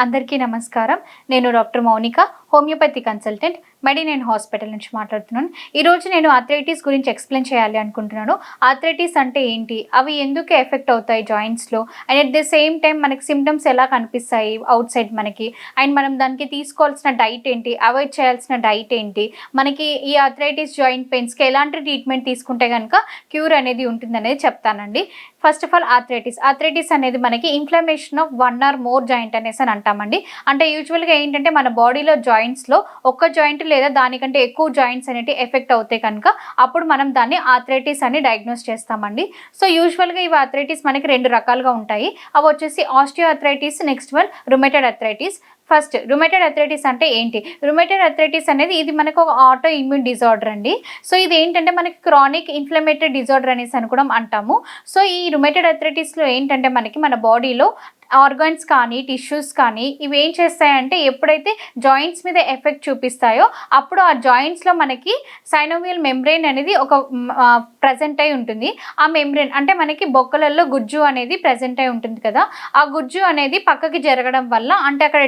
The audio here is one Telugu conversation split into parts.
అందరికీ నమస్కారం. నేను doctor Mounika, homeopathy consultant, Medinine hospital నుంచి మాట్లాడుతున్నాను. ఈరోజు నేను ఆర్థరైటిస్ గురించి ఎక్స్‌ప్లెయిన్ చేయాలి అనుకుంటున్నాను. ఆర్థరైటిస్ అంటే ఏంటి? అవి ఎందుకు ఎఫెక్ట్ అవుతాయి జాయింట్స్‌లో? And at the same time మనకి సింప్టమ్స్ ఎలా కనిపిస్తాయి ఔట్ సైడ్ మనకి? అండ్ మనం దానికి తీసుకోవాల్సిన డైట్ ఏంటి? అవాయిడ్ చేయాల్సిన డైట్ ఏంటి? మనకి ఈ ఆర్థరైటిస్ జాయింట్ పెయిన్స్‌కి ఎలాంటి ట్రీట్మెంట్ తీసుకుంటే గనక క్యూర్ అనేది ఉంటుందనేది చెప్తానండి. ఫస్ట్ ఆఫ్ ఆల్ ఆర్థరైటిస్ అనేది మనకి inflammation of one or more joint అనేసి అంటామండి. అంటే యూజువల్‌గా ఏంటంటే మన బాడీలో జాయింట్స్‌లో ఒక్క జాయింట్ లేదా దానికంటే ఎక్కువ జాయింట్స్ అనేటివి ఎఫెక్ట్ అవుతాయి కనుక అప్పుడు మనం దాన్ని ఆర్థరైటిస్ అని డయాగ్నోస్ చేస్తామండి. సో యూజువల్‌గా ఇవి ఆర్థరైటిస్ మనకి 2 రకాలుగా ఉంటాయి. అవి వచ్చేసి osteo arthritis, next one rheumatoid arthritis. First rheumatoid arthritis అంటే ఏంటి? రుమటైడ్ ఆర్థరైటిస్ అనేది ఇది మనకు ఒక ఆటో ఇమ్యూన్ డిజార్డర్ అండి. సో ఇది ఏంటంటే మనకి క్రానిక్ ఇన్‌ఫ్లమేటరీ డిజార్డర్ అనేసి కూడా అంటాము. సో ఈ రుమటైడ్ ఆర్థరైటిస్‌లో ఏంటంటే మనకి మన బాడీలో ఆర్గాన్స్ కానీ, టిష్యూస్ కానీ ఇవి ఏం చేస్తాయంటే ఎప్పుడైతే జాయింట్స్ మీద ఎఫెక్ట్ చూపిస్తాయో అప్పుడు ఆ జాయింట్స్‌లో మనకి సైనోవియల్ మెంబ్రేన్ అనేది ప్రెజెంట్ అయి ఉంటుంది. ఆ మెంబ్రేన్ అంటే మనకి బొక్కలలో గుజ్జు అనేది ప్రెజెంట్ అయి ఉంటుంది కదా! ఆ గుజ్జు అనేది పక్కకి జరగడం వల్ల అంటే అక్కడ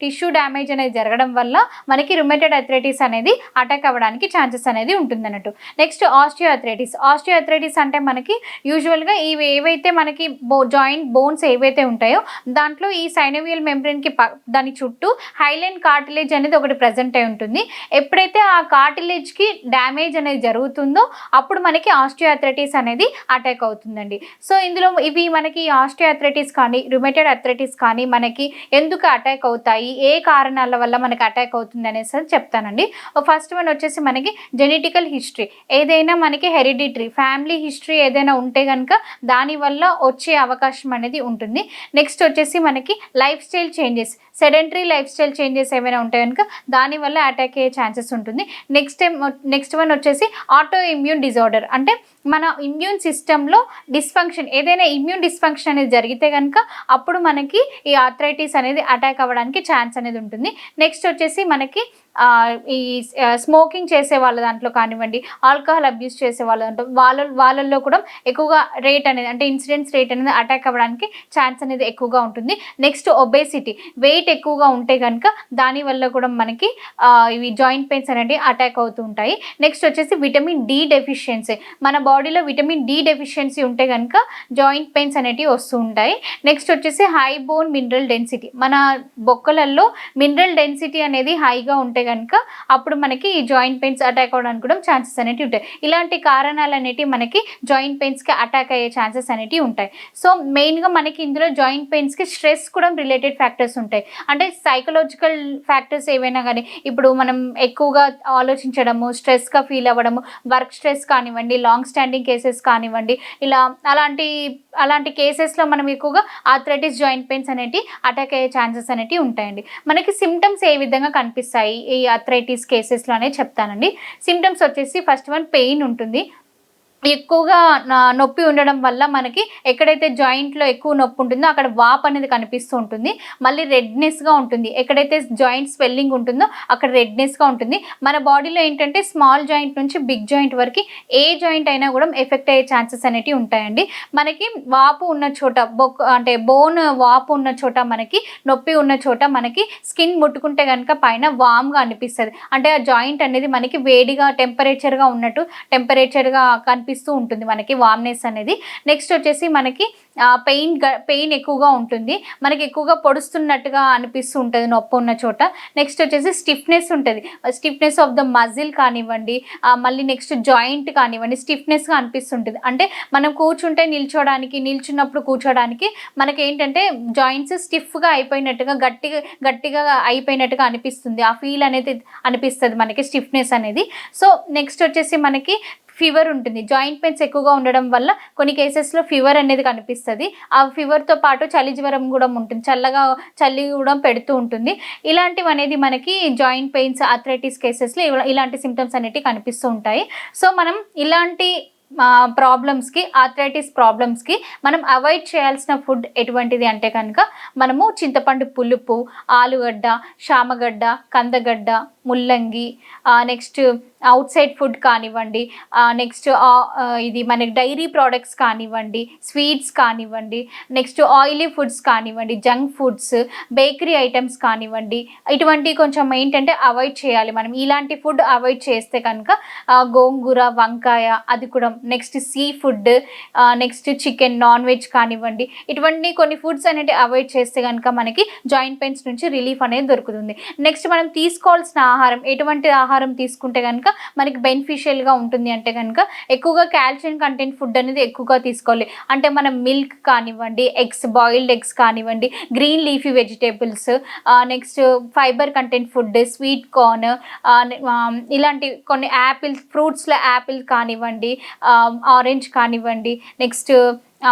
టిష్యూ డ్యామేజ్ అనేది జరగడం వల్ల మనకి రుమటైడ్ ఆర్థరైటిస్ అనేది అటాక్ అవ్వడానికి ఛాన్సెస్ అనేది ఉంటుందన్నట్టు. నెక్స్ట్ ఆస్టియో ఆర్థరైటిస్ అంటే మనకి యూజువల్‌గా ఇవి ఏవైతే మనకి జాయింట్ బోన్స్ ఏవైతే ఉంటాయో దాంట్లో ఈ సైనోవియల్ మెంబ్రేన్‌కి దాని చుట్టూ హైలైన్ కార్టిలేజ్ అనేది ఒకటి ప్రెజెంట్ అయి ఉంటుంది. ఎప్పుడైతే ఆ కార్టిలేజ్‌కి డ్యామేజ్ అనేది జరుగుతుందో అప్పుడు మనకి ఆస్టియో ఆర్థరైటిస్ అనేది అటాక్ అవుతుందండి. సో ఇందులో ఇవి మనకి ఆస్టియో ఆర్థరైటిస్ కానీ, రుమటైడ్ ఆర్థరైటిస్ కానీ మనకి ఎందుకు అటాక్ అవుతాయి? ఏ కారణాల వల్ల మనకి అటాక్ అవుతుంది అనేసి చెప్తానండి. ఫస్ట్ వన్ వచ్చేసి మనకి జెనెటికల్ హిస్టరీ. ఏదైనా మనకి హెరిడిటరీ ఫ్యామిలీ హిస్టరీ ఏదైనా ఉంటే గనుక దానివల్ల వచ్చే అవకాశం అనేది ఉంటుంది. నెక్స్ట్ వచ్చేసి మనకి సెడెంటరీ లైఫ్ స్టైల్ చేంజెస్ ఏమైనా ఉంటే కనుక దానివల్ల అటాక్ అయ్యే ఛాన్సెస్ ఉంటుంది. నెక్స్ట్ వన్ వచ్చేసి ఆటో ఇమ్యూన్ డిజార్డర్. అంటే మన ఇమ్యూన్ సిస్టంలో ఏదైనా ఇమ్యూన్ డిస్ఫంక్షన్ అనేది జరిగితే కనుక అప్పుడు మనకి ఈ ఆర్థరైటిస్ అనేది అటాక్ అవ్వడానికి ఛాన్స్ అనేది ఉంటుంది. నెక్స్ట్ వచ్చేసి మనకి ఈ స్మోకింగ్ చేసే వాళ్ళ దాంట్లో కానివ్వండి, ఆల్కహాల్ అబ్యూస్ చేసే వాళ్ళ దాంట్లో వాళ్ళల్లో కూడా ఎక్కువగా ఇన్సిడెన్స్ రేట్ అనేది అటాక్ అవ్వడానికి ఛాన్స్ అనేది ఎక్కువగా ఉంటుంది. నెక్స్ట్ ఒబేసిటీ, వెయిట్ ఎక్కువగా ఉంటే కనుక దానివల్ల కూడా మనకి ఇవి జాయింట్ పెయిన్స్ అనేవి అటాక్ అవుతూ ఉంటాయి. నెక్స్ట్ వచ్చేసి విటమిన్ డి డెఫిషియన్సీ. మన బాడీలో విటమిన్ డి డెఫిషియన్సీ ఉంటే కనుక జాయింట్ పెయిన్స్ అనేటివి వస్తూ ఉంటాయి. నెక్స్ట్ వచ్చేసి హై బోన్ మినరల్ డెన్సిటీ. మన బొక్కలలో మినరల్ డెన్సిటీ అనేది హైగా ఉంటే కనుక అప్పుడు మనకి ఈ జాయింట్ పెయిన్స్ అటాక్ అవ్వడానికి కూడా ఛాన్సెస్ అనేటివి ఉంటాయి. ఇలాంటి కారణాలు అనేటివి మనకి జాయింట్ పెయిన్స్కి అటాక్ అయ్యే ఛాన్సెస్ అనేటివి ఉంటాయి. సో మెయిన్గా మనకి ఇందులో జాయింట్ పెయిన్స్కి స్ట్రెస్ కూడా రిలేటెడ్ ఫ్యాక్టర్స్ ఉంటాయి. అంటే సైకలాజికల్ ఫ్యాక్టర్స్ ఏవైనా కానీ ఇప్పుడు మనం ఎక్కువగా ఆలోచించడము, స్ట్రెస్గా ఫీల్ అవ్వడము, వర్క్ స్ట్రెస్ కానివ్వండి, లాంగ్ స్టాండింగ్ కేసెస్ కానివ్వండి, ఇలా అలాంటి కేసెస్లో మనం ఎక్కువగా ఆర్థరైటిస్ జాయింట్ పెయిన్స్ అనేటివి అటాక్ అయ్యే ఛాన్సెస్ అనేటివి ఉంటాయండి. మనకి సిమ్టమ్స్ ఏ విధంగా కనిపిస్తాయి ఈ ఆర్థరైటిస్ కేసెస్లో అనేది చెప్తానండి. సిమ్టమ్స్ వచ్చేసి ఫస్ట్ వన్ పెయిన్ ఉంటుంది. ఎక్కువగా నొప్పి ఉండడం వల్ల మనకి ఎక్కడైతే జాయింట్లో ఎక్కువ నొప్పి ఉంటుందో అక్కడ వాపు అనేది కనిపిస్తూ ఉంటుంది. మళ్ళీ రెడ్నెస్గా ఉంటుంది. ఎక్కడైతే జాయింట్ స్వెల్లింగ్ ఉంటుందో అక్కడ రెడ్నెస్గా ఉంటుంది. మన బాడీలో ఏంటంటే స్మాల్ జాయింట్ నుంచి బిగ్ జాయింట్ వరకు ఏ జాయింట్ అయినా కూడా ఎఫెక్ట్ అయ్యే ఛాన్సెస్ అనేటివి ఉంటాయండి. మనకి వాపు ఉన్న చోట బోన్ వాపు ఉన్న చోట మనకి నొప్పి ఉన్న చోట మనకి స్కిన్ ముట్టుకుంటే కనుక పైన వామ్గా అనిపిస్తుంది. అంటే ఆ జాయింట్ అనేది మనకి వేడిగా టెంపరేచర్గా కనిపిస్తూ ఉంటుంది మనకి వామ్నెస్ అనేది. నెక్స్ట్ వచ్చేసి మనకి పెయిన్ ఎక్కువగా ఉంటుంది. మనకి ఎక్కువగా పొడుస్తున్నట్టుగా అనిపిస్తూ ఉంటుంది నొప్పి ఉన్న చోట. నెక్స్ట్ వచ్చేసి స్టిఫ్నెస్ ఉంటుంది. స్టిఫ్నెస్ ఆఫ్ ద మజిల్ కానివ్వండి, మళ్ళీ నెక్స్ట్ జాయింట్ కానివ్వండి స్టిఫ్నెస్గా అనిపిస్తుంటుంది. అంటే మనం నిల్చున్నప్పుడు కూర్చోడానికి మనకి ఏంటంటే జాయింట్స్ స్టిఫ్గా అయిపోయినట్టుగా గట్టిగా అయిపోయినట్టుగా అనిపిస్తుంది. ఆ ఫీల్ అనేది అనిపిస్తుంది మనకి స్టిఫ్నెస్ అనేది. సో నెక్స్ట్ వచ్చేసి మనకి ఫీవర్ ఉంటుంది. జాయింట్ పెయిన్స్ ఎక్కువగా ఉండడం వల్ల కొన్ని కేసెస్లో ఫీవర్ అనేది కనిపిస్తుంది. ఆ ఫీవర్తో పాటు చలి జ్వరం కూడా ఉంటుంది. చలి కూడా పెడుతూ ఉంటుంది. ఇలాంటివి అనేది మనకి జాయింట్ పెయిన్స్ ఆర్థరైటిస్ కేసెస్లో ఇలాంటి సిమ్టమ్స్ అనేటివి కనిపిస్తూ ఉంటాయి. సో మనం ఇలాంటి ఆర్థరైటిస్ ప్రాబ్లమ్స్కి మనం అవాయిడ్ చేయాల్సిన ఫుడ్ ఎటువంటిది అంటే కనుక మనము చింతపండు పులుపు, ఆలుగడ్డ, శామగడ్డ, కందగడ్డ, ముల్లంగి, నెక్స్ట్ అవుట్ సైడ్ ఫుడ్ కానివ్వండి, నెక్స్ట్ ఇది మనకి డైరీ ప్రోడక్ట్స్ కానివ్వండి, స్వీట్స్ కానివ్వండి, నెక్స్ట్ ఆయిలీ ఫుడ్స్ కానివ్వండి, జంక్ ఫుడ్స్, బేకరీ ఐటమ్స్ కానివ్వండి, ఇటువంటి కొంచెం ఏంటంటే అవాయిడ్ చేయాలి. మనం ఇలాంటి ఫుడ్ అవాయిడ్ చేస్తే కనుక గోంగూర, వంకాయ అది కూడా, next sea food, next chicken, non veg కానివ్వండి, ఇటువంటి కొన్ని ఫుడ్స్ అనేవి అవాయిడ్ చేస్తే కనుక మనకి జాయింట్ పెయిన్స్ నుంచి రిలీఫ్ అనేది దొరుకుతుంది. నెక్స్ట్ మనం తీసుకోవాల్సిన ఆహారం, ఎటువంటి ఆహారం తీసుకుంటే కనుక మనకి బెనిఫిషియల్గా ఉంటుంది అంటే కనుక ఎక్కువగా కాల్షియం కంటెంట్ ఫుడ్ అనేది ఎక్కువగా తీసుకోవాలి. అంటే మనం మిల్క్ కానివ్వండి, ఎగ్స్, బాయిల్డ్ ఎగ్స్ కానివ్వండి, green leafy vegetables, next fibre content food, sweet corn, ఇలాంటి కొన్ని యాపిల్స్, ఫ్రూట్స్లో యాపిల్ కానివ్వండి, ఆరెంజ్ కానివ్వండి, నెక్స్ట్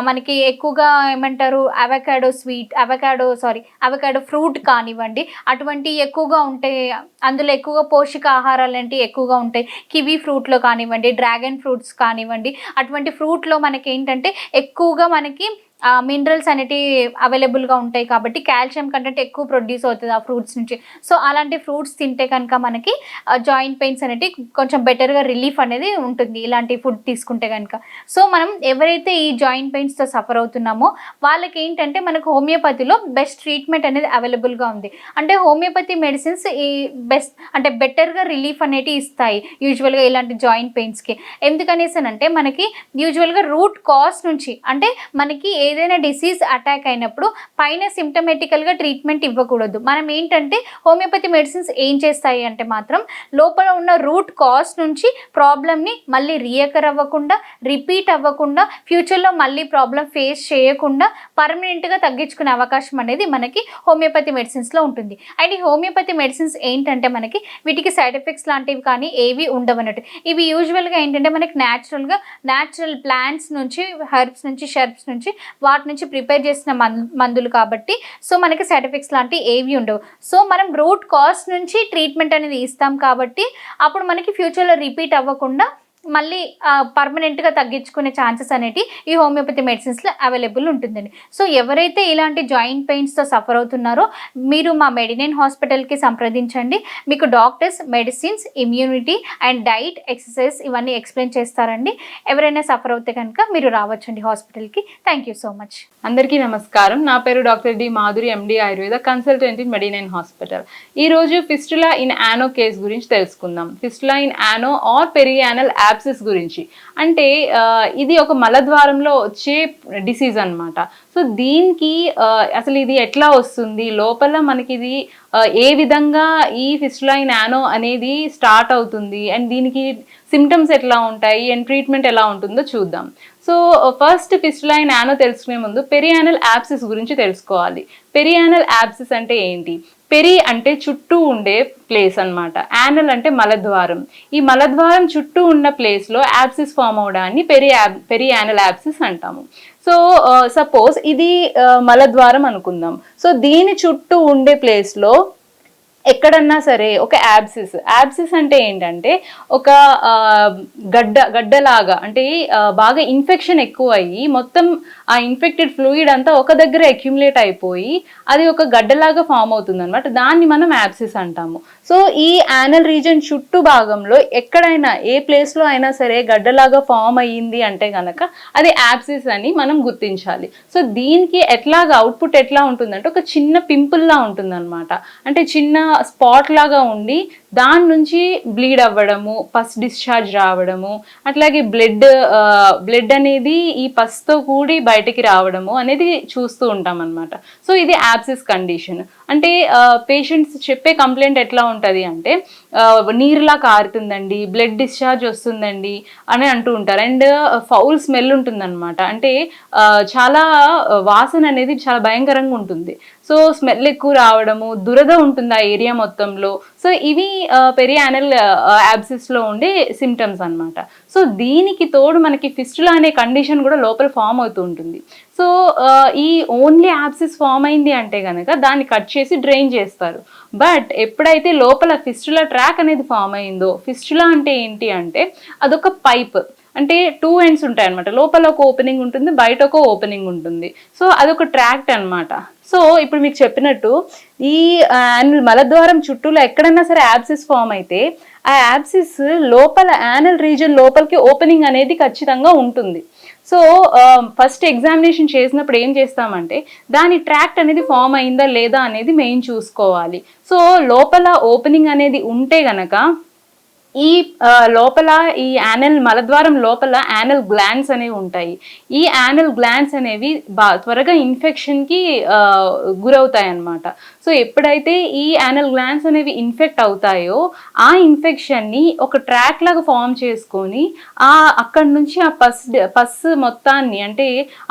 మనకి ఎక్కువగా ఏమంటారు అవకాడో ఫ్రూట్ కానివ్వండి, అటువంటి ఎక్కువగా ఉంటాయి. అందులో ఎక్కువగా పోషకాహారాలు అంటే ఎక్కువగా ఉంటాయి. కివీ ఫ్రూట్లో కానివ్వండి, డ్రాగన్ ఫ్రూట్స్ కానివ్వండి, అటువంటి ఫ్రూట్లో మనకి ఏంటంటే ఎక్కువగా మనకి మినరల్స్ అనేవి అవైలబుల్గా ఉంటాయి కాబట్టి కాల్షియం కంటెంట్ ఎక్కువ ప్రొడ్యూస్ అవుతుంది ఆ ఫ్రూట్స్ నుంచి. సో అలాంటి ఫ్రూట్స్ తింటే కనుక మనకి జాయింట్ పెయిన్స్ అనేవి కొంచెం బెటర్గా రిలీఫ్ అనేది ఉంటుంది ఇలాంటి ఫుడ్ తీసుకుంటే కనుక. సో మనం ఎవరైతే ఈ జాయింట్ పెయిన్స్తో సఫర్ అవుతున్నామో వాళ్ళకి ఏంటంటే మనకు హోమియోపతిలో బెస్ట్ ట్రీట్మెంట్ అనేది అవైలబుల్గా ఉంది. అంటే హోమియోపతి మెడిసిన్స్ ఈ బెటర్గా రిలీఫ్ అనేవి ఇస్తాయి యూజువల్గా ఇలాంటి జాయింట్ పెయిన్స్కి. ఎందుకనేసానంటే మనకి యూజువల్గా రూట్ కాజ్ నుంచి, అంటే మనకి ఏదైనా డిసీజ్ అటాక్ అయినప్పుడు పైన సిమ్టమేటికల్గా ట్రీట్మెంట్ ఇవ్వకూడదు. మనం ఏంటంటే హోమియోపతి మెడిసిన్స్ ఏం చేస్తాయి అంటే మాత్రం లోపల ఉన్న రూట్ కాజ్ నుంచి ప్రాబ్లమ్ని మళ్ళీ రీయకర్ అవ్వకుండా, రిపీట్ అవ్వకుండా, ఫ్యూచర్లో మళ్ళీ ప్రాబ్లం ఫేస్ చేయకుండా పర్మనెంట్గా తగ్గించుకునే అవకాశం అనేది మనకి హోమియోపతి మెడిసిన్స్లో ఉంటుంది. అండ్ ఈ హోమియోపతి మెడిసిన్స్ ఏంటంటే మనకి వీటికి సైడ్ ఎఫెక్ట్స్ లాంటివి కానీ ఏవి ఉండవన్నట్టు. ఇవి యూజువల్గా ఏంటంటే మనకి న్యాచురల్ ప్లాంట్స్ నుంచి, హెర్బ్స్ నుంచి, షెర్బ్స్ నుంచి, వాటి నుంచి ప్రిపేర్ చేసిన మందులు కాబట్టి సో మనకి సైడ్ ఎఫెక్ట్స్ లాంటివి ఏవి ఉండవు. సో మనం రూట్ కాజ్ నుంచి ట్రీట్మెంట్ అనేది ఇస్తాం కాబట్టి అప్పుడు మనకి ఫ్యూచర్లో రిపీట్ అవ్వకుండా మళ్ళీ పర్మనెంట్గా తగ్గించుకునే ఛాన్సెస్ అనేవి ఈ హోమియోపతి మెడిసిన్స్లో అవైలబుల్ ఉంటుందండి. సో ఎవరైతే ఇలాంటి జాయింట్ పెయిన్స్తో సఫర్ అవుతున్నారో మీరు మా మెడినైన్ హాస్పిటల్కి సంప్రదించండి. మీకు doctors, medicines, immunity and diet, exercise ఇవన్నీ ఎక్స్ప్లెయిన్ చేస్తారండి. ఎవరైనా సఫర్ అవుతే కనుక మీరు రావచ్చండి హాస్పిటల్కి. Thank you so much. అందరికీ నమస్కారం. నా పేరు doctor D Madhuri, MD Ayurveda, consultant in Medinine hospital. ఈరోజు ఫిస్టులా ఇన్ యానో కేస్ గురించి తెలుసుకుందాం. Fistula in ano or perianal abscess గురించి. అంటే ఇది ఒక మలద్వారంలో వచ్చే డిసీజ్ అన్నమాట. సో దీనికి అసలు ఇది ఎట్లా వస్తుంది, లోపల మనకి ఇది ఏ విధంగా ఈ ఫిస్టులా ఇన్ యానో అనేది స్టార్ట్ అవుతుంది, అండ్ దీనికి సిమ్టమ్స్ ఎట్లా ఉంటాయి అండ్ ట్రీట్మెంట్ ఎలా ఉంటుందో చూద్దాం. సో ఫస్ట్ ఫిస్టులా ఇన్ యానో తెలుసుకునే ముందు పెరియానల్ యాబ్సిస్ గురించి తెలుసుకోవాలి. పెరియానల్ యాబ్సిస్ అంటే ఏంటి? పెరి అంటే చుట్టూ ఉండే ప్లేస్ అన్నమాట. యానల్ అంటే మలద్వారం. ఈ మలద్వారం చుట్టూ ఉన్న ప్లేస్లో యాబ్సిస్ ఫామ్ అవడాన్ని పెరియానల్ యాబ్సిస్ అంటాము. సో సపోజ్ ఇది మలద్వారం అనుకుందాం. సో దీని చుట్టూ ఉండే ప్లేస్లో ఎక్కడన్నా సరే ఒక యాబ్సిస్ అంటే ఏంటంటే ఒక గడ్డలాగా, అంటే బాగా ఇన్ఫెక్షన్ ఎక్కువ అయ్యి మొత్తం ఆ ఇన్ఫెక్టెడ్ ఫ్లూయిడ్ అంతా ఒక దగ్గర అక్యుములేట్ అయిపోయి అది ఒక గడ్డలాగా ఫామ్ అవుతుంది అనమాట. దాన్ని మనం యాబ్సిస్ అంటాము. సో ఈ యానల్ రీజన్ చుట్టూ భాగంలో ఎక్కడైనా ఏ ప్లేస్లో అయినా సరే గడ్డలాగా ఫామ్ అయ్యింది అంటే కనుక అది యాబ్సిస్ అని మనం గుర్తించాలి. సో దీనికి అవుట్పుట్ ఎట్లా ఉంటుందంటే ఒక చిన్న పింపుల్లా ఉంటుంది అనమాట. అంటే చిన్న స్పాట్ లాగా ఉండి దాని నుంచి బ్లీడ్ అవ్వడము, పస్ డిశ్చార్జ్ రావడము, అట్లాగే బ్లడ్ అనేది ఈ పస్తో కూడి బయటికి రావడము అనేది చూస్తూ ఉంటాం అనమాట. సో ఇది యాబ్సిస్ కండిషన్. అంటే పేషెంట్స్ చెప్పే కంప్లైంట్ ఎట్లా ఉంటుంది అంటే నీరులా కారుతుందండి, బ్లడ్ డిశ్చార్జ్ వస్తుందండి అని అంటూ ఉంటారు. అండ్ ఫౌల్ స్మెల్ ఉంటుందన్నమాట. అంటే చాలా వాసన అనేది చాలా భయంకరంగా ఉంటుంది. సో స్మెల్ ఎక్కువ రావడము, దురద ఉంటుంది ఆ ఏరియా మొత్తంలో. సో ఇవి పెరియానల్ యాబ్సిస్లో ఉండే సిమ్టమ్స్ అన్నమాట. సో దీనికి తోడు మనకి ఫిస్టులా అనే కండిషన్ కూడా లోపల ఫామ్ అవుతూ ఉంటుంది. సో ఈ ఓన్లీ యాబ్సిస్ ఫామ్ అయింది అంటే కనుక దాన్ని కట్ చేసి డ్రైన్ చేస్తారు. బట్ ఎప్పుడైతే లోపల ఫిస్టులా ట్రాక్ అనేది ఫామ్ అయిందో, ఫిస్టులా అంటే ఏంటి అంటే అదొక పైప్. అంటే 2 ends ఉంటాయి అనమాట. లోపల ఒక ఓపెనింగ్ ఉంటుంది, బయట ఒక ఓపెనింగ్ ఉంటుంది. సో అదొక ట్రాక్ట్ అనమాట. సో ఇప్పుడు మీకు చెప్పినట్టు ఈ మలద్వారం చుట్టూలో ఎక్కడన్నా సరే యాబ్సిస్ ఫామ్ అయితే ఆ యాబ్సిస్ లోపల యానల్ రీజన్ లోపలికి ఓపెనింగ్ అనేది ఖచ్చితంగా ఉంటుంది. సో ఫస్ట్ ఎగ్జామినేషన్ చేసినప్పుడు ఏం చేస్తామంటే దాని ట్రాక్ట్ అనేది ఫామ్ అయిందా లేదా అనేది మెయిన్ చూసుకోవాలి. సో లోపల ఓపెనింగ్ అనేది ఉంటే గనక ఈ లోపల ఈ యానల్ మలద్వారం లోపల యానల్ గ్లాండ్స్ అనేవి ఉంటాయి. ఈ యానల్ గ్లాండ్స్ అనేవి త్వరగా ఇన్ఫెక్షన్కి గురవుతాయి అన్నమాట. సో ఎప్పుడైతే ఈ యానల్ గ్లాండ్స్ అనేవి ఇన్ఫెక్ట్ అవుతాయో ఆ ఇన్ఫెక్షన్ని ఒక ట్రాక్ లాగా ఫామ్ చేసుకొని అక్కడి నుంచి ఆ పస్ మొత్తాన్ని అంటే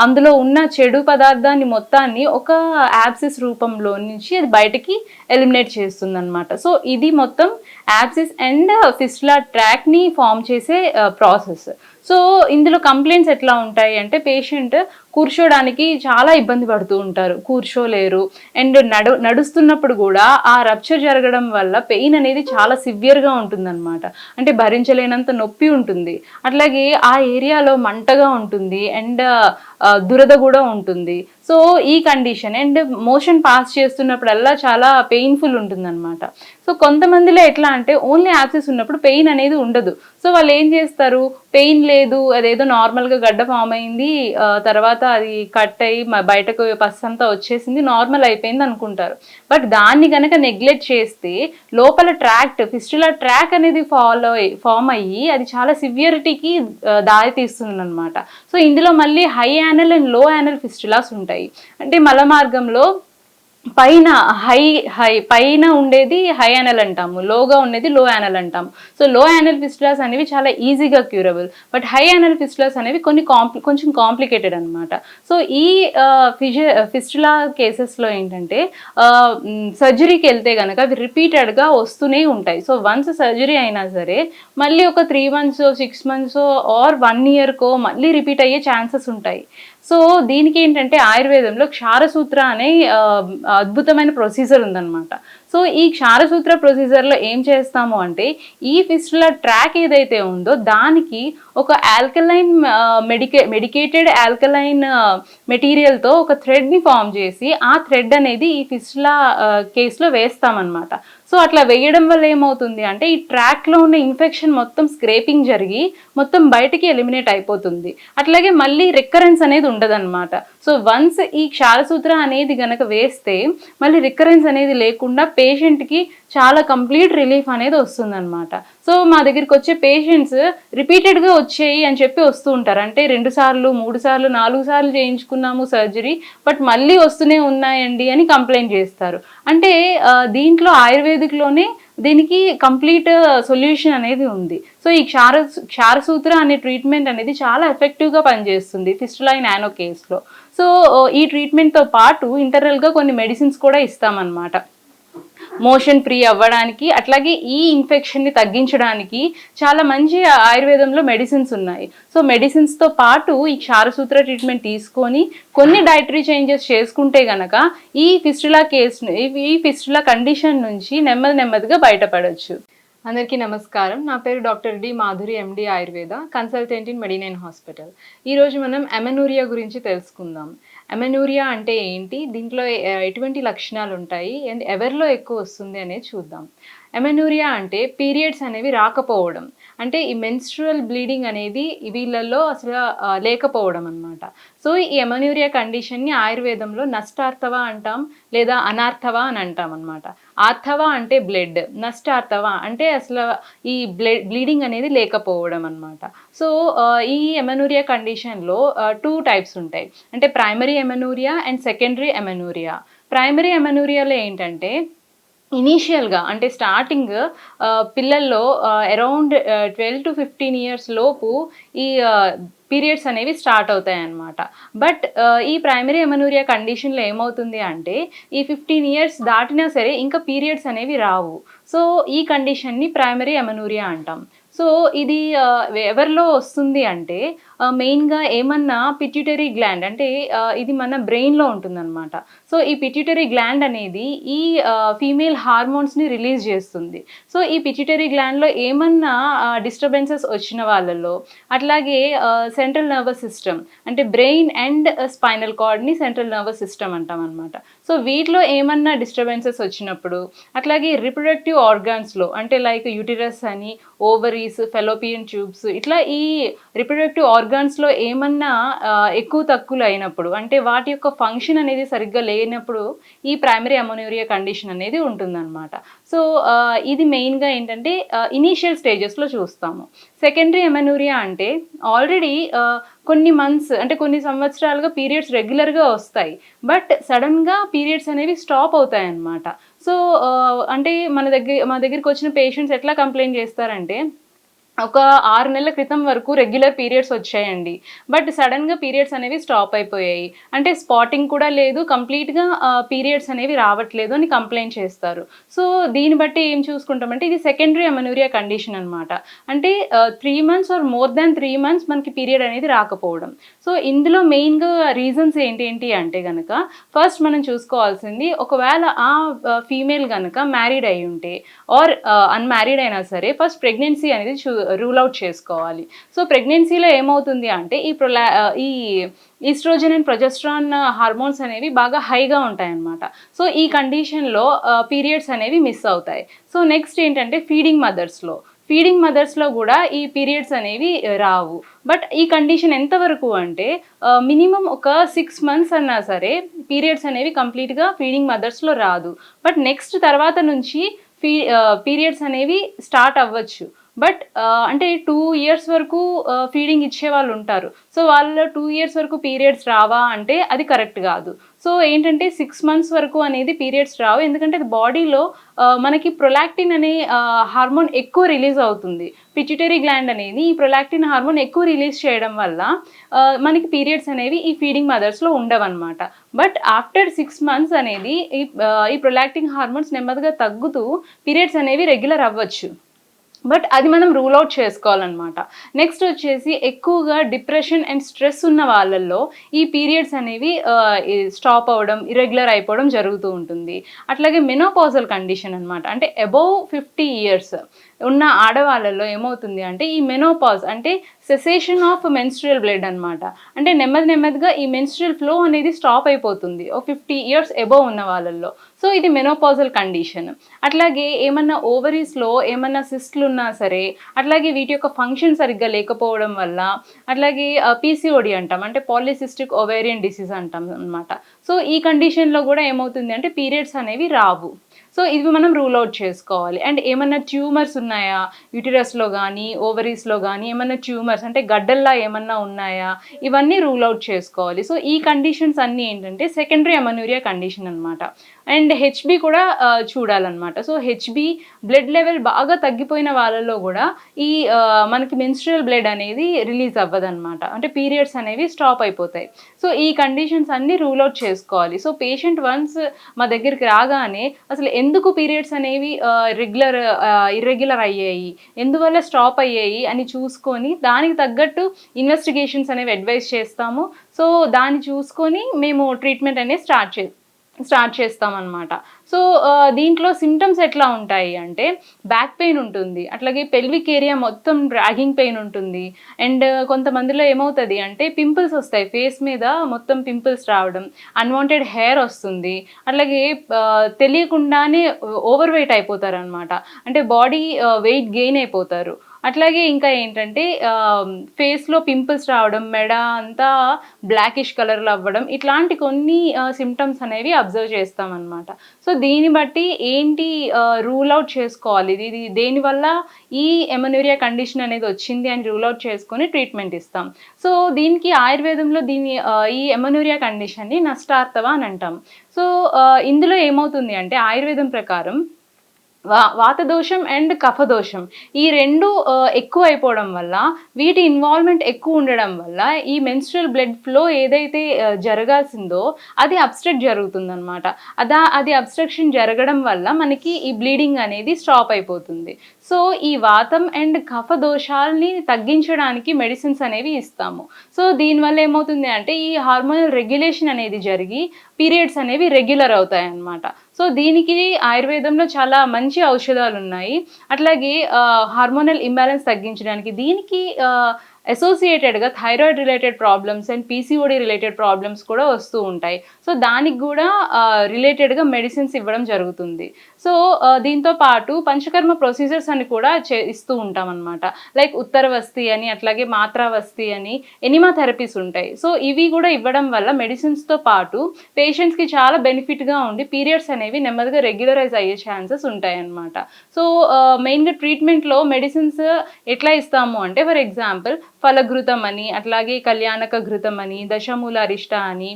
అందులో ఉన్న చెడు పదార్థాన్ని మొత్తాన్ని ఒక యాబ్సిస్ రూపంలో నుంచి అది బయటకి ఎలిమినేట్ చేస్తుంది అనమాట. సో ఇది మొత్తం యాబ్సిస్ అండ్ ఫిస్టులా ట్రాక్ ని ఫామ్ చేసే ప్రాసెస్. సో ఇందులో కంప్లైంట్స్ ఎట్లా ఉంటాయి అంటే పేషెంట్ కూర్చోడానికి చాలా ఇబ్బంది పడుతూ ఉంటారు, కూర్చోలేరు. అండ్ నడుస్తున్నప్పుడు కూడా ఆ రప్చర్ జరగడం వల్ల పెయిన్ అనేది చాలా సివియర్గా ఉంటుందన్నమాట. అంటే భరించలేనంత నొప్పి ఉంటుంది. అట్లాగే ఆ ఏరియాలో మంటగా ఉంటుంది అండ్ దురద కూడా ఉంటుంది. సో ఈ కండిషన్ అండ్ మోషన్ పాస్ చేస్తున్నప్పుడల్లా చాలా పెయిన్ఫుల్ ఉంటుందన్నమాట. సో కొంతమందిలో ఎట్లా అంటే ఓన్లీ యాబ్సిస్ ఉన్నప్పుడు పెయిన్ అనేది ఉండదు. సో వాళ్ళు ఏం చేస్తారు, పెయిన్ లేదు, అదేదో నార్మల్గా గడ్డ ఫామ్ అయింది, తర్వాత అది కట్ అయ్యి బయటకు పస్ అంతా వచ్చేసింది, నార్మల్ అయిపోయింది అనుకుంటారు. బట్ దాన్ని కనుక నెగ్లెక్ట్ చేస్తే లోపల ట్రాక్ట్ ఫిస్టులా ట్రాక్ అనేది ఫామ్ అయ్యి అది చాలా సివియరిటీకి దారి తీస్తుంది అనమాట. సో ఇందులో మళ్ళీ హై యానల్ అండ్ లో యానల్ ఫిస్టులాస్ ఉంటాయి. అంటే మల మార్గంలో పైన ఉండేది హై యానల్ అంటాము, లోగా ఉండేది లో యానల్ అంటాము. సో లో యానల్ ఫిస్టులాస్ అనేవి చాలా ఈజీగా curable, but high anal fistulas అనేవి కొంచెం కాంప్లికేటెడ్ అనమాట. సో ఈ ఫిస్టులా కేసెస్లో ఏంటంటే సర్జరీకి వెళ్తే కనుక అవి రిపీటెడ్గా వస్తూనే ఉంటాయి. సో వన్స్ సర్జరీ అయినా సరే మళ్ళీ ఒక 3 months 6 months ఆర్ 1 yearకో మళ్ళీ రిపీట్ అయ్యే ఛాన్సెస్ ఉంటాయి. సో దీనికి ఏంటంటే ఆయుర్వేదంలో క్షారసూత్ర అనే అద్భుతమైన ప్రొసీజర్ ఉందన్నమాట. సో ఈ క్షారసూత్ర ప్రొసీజర్లో ఏం చేస్తాము అంటే ఈ ఫిస్టులా ట్రాక్ ఏదైతే ఉందో దానికి ఒక ఆల్కలైన్ మెడికేటెడ్ ఆల్కలైన్ మెటీరియల్తో ఒక థ్రెడ్ని ఫామ్ చేసి ఆ థ్రెడ్ అనేది ఈ ఫిస్టులా కేసులో వేస్తామన్నమాట. సో అట్లా వేయడం వల్ల ఏమవుతుంది అంటే ఈ ట్రాక్లో ఉన్న ఇన్ఫెక్షన్ మొత్తం స్క్రేపింగ్ జరిగి మొత్తం బయటికి ఎలిమినేట్ అయిపోతుంది. అట్లాగే మళ్ళీ రికరెన్స్ అనేది ఉండదన్నమాట. సో వన్స్ ఈ క్షారసూత్ర అనేది గనక వేస్తే మళ్ళీ రికరెన్స్ అనేది లేకుండా పేషెంట్కి చాలా కంప్లీట్ రిలీఫ్ అనేది వస్తుందన్నమాట. సో మా దగ్గరికి వచ్చే పేషెంట్స్ రిపీటెడ్గా వచ్చేయి అని చెప్పి వస్తూ ఉంటారు. అంటే 2 సార్లు 3 సార్లు 4 సార్లు చేయించుకున్నాము సర్జరీ, బట్ మళ్ళీ వస్తూనే ఉన్నాయండి అని కంప్లైంట్ చేస్తారు. అంటే దీంట్లో ఆయుర్వేదిక్లోనే దీనికి కంప్లీట్ సొల్యూషన్ అనేది ఉంది. సో ఈ క్షారసూత్ర అనే ట్రీట్మెంట్ అనేది చాలా ఎఫెక్టివ్గా పనిచేస్తుంది ఫిస్టులా నానో కేసులో. సో ఈ ట్రీట్మెంట్తో పాటు ఇంటర్నల్గా కొన్ని మెడిసిన్స్ కూడా ఇస్తామన్నమాట మోషన్ ఫ్రీ అవ్వడానికి. అట్లాగే ఈ ఇన్ఫెక్షన్ని తగ్గించడానికి చాలా మంచి ఆయుర్వేదంలో మెడిసిన్స్ ఉన్నాయి. సో మెడిసిన్స్తో పాటు ఈ క్షారసూత్ర ట్రీట్మెంట్ తీసుకొని కొన్ని డైటరీ చేంజెస్ చేసుకుంటే గనక ఈ ఫిస్టులా కండిషన్ నుంచి నెమ్మదిగా బయటపడవచ్చు. అందరికీ నమస్కారం. నా పేరు doctor D Madhuri, MD Ayurveda, consultant in Medinine hospital. ఈరోజు మనం అమెనూరియా గురించి తెలుసుకుందాం. అమెనూరియా అంటే ఏంటి, దీంట్లో ఎటువంటి లక్షణాలు ఉంటాయి అండ్ ఎవరిలో ఎక్కువ వస్తుంది అనేది చూద్దాం. అమెనూరియా అంటే పీరియడ్స్ అనేవి రాకపోవడం, అంటే ఈ మెన్స్ట్రువల్ బ్లీడింగ్ అనేది వీళ్ళల్లో అసలు లేకపోవడం అన్నమాట. సో ఈ అమెనూరియా కండిషన్ని ఆయుర్వేదంలో నష్టార్థవ అంటాం లేదా అనార్థవ అని అంటాం అన్నమాట. ఆర్థవ అంటే బ్లడ్, నష్టార్థవ అంటే అసలు ఈ బ్లీడింగ్ అనేది లేకపోవడం అన్నమాట. సో ఈ అమెనూరియా కండిషన్లో 2 types ఉంటాయి. అంటే primary amenorrhoea and secondary amenorrhoea. Primary అమెనూరియాలో ఏంటంటే ఇనీషియల్గా అంటే స్టార్టింగ్ పిల్లల్లో అరౌండ్ 12 to 15 years లోపు ఈ పీరియడ్స్ అనేవి స్టార్ట్ అవుతాయి అన్నమాట. బట్ ఈ ప్రైమరీ అమెనూరియా కండిషన్లో ఏమవుతుంది అంటే ఈ 15 years దాటినా సరే ఇంకా పీరియడ్స్ అనేవి రావు. సో ఈ కండిషన్ని ప్రైమరీ అమెనూరియా అంటాం. సో ఇది ఎవరిలో వస్తుంది అంటే మెయిన్గా ఏమన్నా పిట్యూటరీ గ్లాండ్ అంటే ఇది మన బ్రెయిన్లో ఉంటుందన్నమాట. సో ఈ పిట్యూటరీ గ్లాండ్ అనేది ఈ ఫీమేల్ హార్మోన్స్ని రిలీజ్ చేస్తుంది. సో ఈ పిట్యూటరీ గ్లాండ్లో ఏమన్నా డిస్టర్బెన్సెస్ వచ్చిన వాళ్ళలో, అట్లాగే సెంట్రల్ నర్వస్ సిస్టమ్ అంటే బ్రెయిన్ అండ్ స్పైనల్ కార్డ్ని సెంట్రల్ నర్వస్ సిస్టమ్ అంటాం అనమాట. సో వీటిలో ఏమన్నా డిస్టర్బెన్సెస్ వచ్చినప్పుడు, అట్లాగే రిప్రొడక్టివ్ ఆర్గాన్స్లో అంటే లైక్ యూటిరస్ అని, ఓవరీస్, ఫెలోపియన్ ట్యూబ్స్ ఇట్లా ఈ రిప్రొడక్టివ్ ఆర్గాన్స్లో ఏమన్నా ఎక్కువ తక్కువలు అయినప్పుడు, అంటే వాటి యొక్క ఫంక్షన్ అనేది సరిగ్గా లేనప్పుడు ఈ ప్రైమరీ అమోనూరియా కండిషన్ అనేది ఉంటుందన్నమాట. సో ఇది మెయిన్గా ఏంటంటే ఇనీషియల్ స్టేజెస్లో చూస్తాము. సెకండరీ అమెనూరియా అంటే ఆల్రెడీ కొన్ని మంత్స్ అంటే కొన్ని సంవత్సరాలుగా పీరియడ్స్ రెగ్యులర్గా వస్తాయి, బట్ సడన్గా పీరియడ్స్ అనేవి స్టాప్ అవుతాయి అన్నమాట. సో అంటే మా దగ్గరికి వచ్చిన పేషెంట్స్ ఎట్లా కంప్లైంట్ చేస్తారంటే, ఒక 6 నెలల క్రితం వరకు రెగ్యులర్ పీరియడ్స్ వచ్చాయండి, బట్ సడన్గా పీరియడ్స్ అనేవి స్టాప్ అయిపోయాయి, అంటే స్పాటింగ్ కూడా లేదు, కంప్లీట్గా పీరియడ్స్ అనేవి రావట్లేదు అని కంప్లైంట్ చేస్తారు. సో దీన్ని బట్టి ఏం చూసుకుంటామంటే ఇది సెకండరీ అమెనూరియా కండిషన్ అనమాట. అంటే 3 months or more than 3 months మనకి పీరియడ్ అనేది రాకపోవడం. సో ఇందులో మెయిన్గా రీజన్స్ ఏంటి అంటే కనుక ఫస్ట్ మనం చూసుకోవాల్సింది, ఒకవేళ ఆ ఫీమేల్ కనుక మ్యారీడ్ అయి ఉంటే ఆర్ అన్మ్యారీడ్ అయినా సరే ఫస్ట్ ప్రెగ్నెన్సీ అనేది రూల్ అవుట్ చేసుకోవాలి. సో ప్రెగ్నెన్సీలో ఏమవుతుంది అంటే ఈ ఈస్ట్రోజన్ అండ్ ప్రొజెస్ట్రాన్ హార్మోన్స్ అనేవి బాగా హైగా ఉంటాయన్నమాట. సో ఈ కండిషన్లో పీరియడ్స్ అనేవి మిస్ అవుతాయి. సో నెక్స్ట్ ఏంటంటే ఫీడింగ్ మదర్స్లో కూడా ఈ పీరియడ్స్ అనేవి రావు. బట్ ఈ కండిషన్ ఎంతవరకు అంటే మినిమం ఒక 6 months అన్నా సరే పీరియడ్స్ అనేవి కంప్లీట్గా ఫీడింగ్ మదర్స్లో రాదు. బట్ నెక్స్ట్ తర్వాత నుంచి పీరియడ్స్ అనేవి స్టార్ట్ అవ్వచ్చు. బట్ అంటే 2 years వరకు ఫీడింగ్ ఇచ్చే వాళ్ళు ఉంటారు. సో వాళ్ళలో 2 years వరకు పీరియడ్స్ రావా అంటే అది కరెక్ట్ కాదు. సో ఏంటంటే 6 months వరకు అనేది పీరియడ్స్ రావు, ఎందుకంటే అది బాడీలో మనకి ప్రొలాక్టిన్ అనే హార్మోన్ ఎక్కువ రిలీజ్ అవుతుంది. పిట్యూటరీ గ్లాండ్ అనేది ఈ ప్రొలాక్టిన్ హార్మోన్ ఎక్కువ రిలీజ్ చేయడం వల్ల మనకి పీరియడ్స్ అనేవి ఈ ఫీడింగ్ మదర్స్లో ఉండవన్నమాట. బట్ ఆఫ్టర్ 6 months అనేది ఈ ప్రొలాక్టిన్ హార్మోన్స్ నెమ్మదిగా తగ్గుతూ పీరియడ్స్ అనేవి రెగ్యులర్ అవ్వచ్చు. బట్ అది మనం రూల్ అవుట్ చేసుకోవాలన్నమాట. నెక్స్ట్ వచ్చేసి ఎక్కువగా డిప్రెషన్ అండ్ స్ట్రెస్ ఉన్న వాళ్ళల్లో ఈ పీరియడ్స్ అనేవి స్టాప్ అవ్వడం, ఇర్రెగ్యులర్ అయిపోవడం జరుగుతూ ఉంటుంది. అట్లాగే మెనోపాజల్ కండిషన్ అనమాట, అంటే అబౌవ్ 50 years ఉన్న ఆడవాళ్ళలో ఏమవుతుంది అంటే ఈ మెనోపాజ్ అంటే సెసేషన్ ఆఫ్ మెన్స్ట్రుయల్ బ్లడ్ అనమాట. అంటే నెమ్మదిగా ఈ మెన్స్ట్రుయల్ ఫ్లో అనేది స్టాప్ అయిపోతుంది ఒక 50 years అబౌవ్ ఉన్న వాళ్ళల్లో. సో ఇది మెనోపాజల్ కండిషన్. అట్లాగే ఏమన్నా ఓవరీస్లో ఏమన్నా సిస్ట్లు ఉన్నా సరే, అట్లాగే వీటి యొక్క ఫంక్షన్ సరిగ్గా లేకపోవడం వల్ల, అట్లాగే పీసీఓడి అంటాం అంటే పాలిసిస్టిక్ ఓవేరియన్ డిసీజ్ అంటాం అనమాట. సో ఈ కండిషన్లో కూడా ఏమవుతుంది అంటే పీరియడ్స్ అనేవి రావు. సో ఇవి మనం రూల్ అవుట్ చేసుకోవాలి. అండ్ ఏమన్నా ట్యూమర్స్ ఉన్నాయా యూటిరస్లో కానీ ఓవరీస్లో కానీ, ఏమన్నా ట్యూమర్స్ అంటే గడ్డల్లా ఏమన్నా ఉన్నాయా, ఇవన్నీ రూల్ అవుట్ చేసుకోవాలి. సో ఈ కండిషన్స్ అన్నీ ఏంటంటే సెకండరీ అమెనూరియా కండిషన్ అనమాట. అండ్ హెచ్బి కూడా చూడాలన్నమాట. సో హెచ్బి బ్లడ్ లెవెల్ బాగా తగ్గిపోయిన వాళ్ళలో కూడా ఈ మనకి మెన్స్ట్రుయల్ బ్లడ్ అనేది రిలీజ్ అవ్వదన్నమాట, అంటే పీరియడ్స్ అనేవి స్టాప్ అయిపోతాయి. సో ఈ కండిషన్స్ అన్నీ రూల్ అవుట్ చేసుకోవాలి. సో పేషెంట్ వన్స్ మా దగ్గరికి రాగానే అసలు ఎందుకు పీరియడ్స్ అనేవి ఇర్రెగ్యులర్ అయ్యాయి, ఎందువల్ల స్టాప్ అయ్యాయి అని చూసుకొని దానికి తగ్గట్టు ఇన్వెస్టిగేషన్స్ అనేవి అడ్వైస్ చేస్తాము. సో దాన్ని చూసుకొని మేము ట్రీట్మెంట్ అనేది స్టార్ట్ చేస్తామన్నమాట. సో దీంట్లో సిమ్టమ్స్ ఎట్లా ఉంటాయి అంటే బ్యాక్ పెయిన్ ఉంటుంది, అట్లాగే పెల్విక్ ఏరియా మొత్తం డ్రాగింగ్ పెయిన్ ఉంటుంది. అండ్ కొంతమందిలో ఏమవుతుంది అంటే పింపుల్స్ వస్తాయి, ఫేస్ మీద మొత్తం పింపుల్స్ రావడం, అన్వాంటెడ్ హెయిర్ వస్తుంది, అట్లాగే తెలియకుండానే ఓవర్ వెయిట్ అయిపోతారు అనమాట, అంటే బాడీ వెయిట్ గెయిన్ అయిపోతారు. అట్లాగే ఇంకా ఏంటంటే ఫేస్లో పింపుల్స్ రావడం, మెడ అంతా బ్లాకిష్ కలర్లో అవ్వడం, ఇట్లాంటి కొన్ని సిమ్టమ్స్ అనేవి అబ్జర్వ్ చేస్తామన్నమాట. సో దీన్ని బట్టి ఏంటి రూల్ అవుట్ చేసుకోవాలి, ఇది దేనివల్ల ఈ ఎమనూరియా కండిషన్ అనేది వచ్చింది అని రూల్ అవుట్ చేసుకొని ట్రీట్మెంట్ ఇస్తాం. సో దీనికి ఆయుర్వేదంలో ఈ ఎమనూరియా కండిషన్ని నష్టార్థవ అని అంటాం. సో ఇందులో ఏమవుతుంది అంటే ఆయుర్వేదం ప్రకారం వాతదోషం అండ్ కఫదోషం ఈ రెండు ఎక్కువ అయిపోవడం వల్ల, వీటి ఇన్వాల్వ్మెంట్ ఎక్కువ ఉండడం వల్ల ఈ మెన్స్ట్రువల్ బ్లడ్ ఫ్లో ఏదైతే జరగాల్సిందో అది అబ్స్ట్రక్ట్ జరుగుతుందన్నమాట. అది అబ్స్ట్రక్షన్ జరగడం వల్ల మనకి ఈ బ్లీడింగ్ అనేది స్టాప్ అయిపోతుంది. సో ఈ వాతం అండ్ కఫ దోషాలని తగ్గించడానికి మెడిసిన్స్ అనేవి ఇస్తాము. సో దీనివల్ల ఏమవుతుంది అంటే ఈ హార్మోనల్ రెగ్యులేషన్ అనేది జరిగి పీరియడ్స్ అనేవి రెగ్యులర్ అవుతాయి అన్నమాట. సో దీనికి ఆయుర్వేదంలో చాలా మంచి ఔషధాలు ఉన్నాయి. అట్లాగే హార్మోనల్ ఇంబ్యాలెన్స్ తగ్గించడానికి దీనికి అసోసియేటెడ్గా thyroid related problems and PCOD related problems కూడా వస్తూ ఉంటాయి. సో దానికి కూడా రిలేటెడ్గా మెడిసిన్స్ ఇవ్వడం జరుగుతుంది. సో దీంతో పాటు పంచకర్మ ప్రొసీజర్స్ అని కూడా ఇస్తూ ఉంటాం అనమాట. లైక్ ఉత్తరవస్తి అని, అట్లాగే మాత్రావస్తి అని ఎనిమా థెరపీస్ ఉంటాయి. సో ఇవి కూడా ఇవ్వడం వల్ల మెడిసిన్స్తో పాటు పేషెంట్స్కి చాలా బెనిఫిట్గా ఉండి పీరియడ్స్ అనేవి నెమ్మదిగా రెగ్యులరైజ్ అయ్యే ఛాన్సెస్ ఉంటాయి అన్నమాట. సో మెయిన్గా ట్రీట్మెంట్లో మెడిసిన్స్ ఎట్లా ఇస్తాము అంటే, ఫర్ ఎగ్జాంపుల్ ఫలఘృతం అని, అట్లాగే కళ్యాణక ఘృతం అని, దశమూల అరిష్ట అని,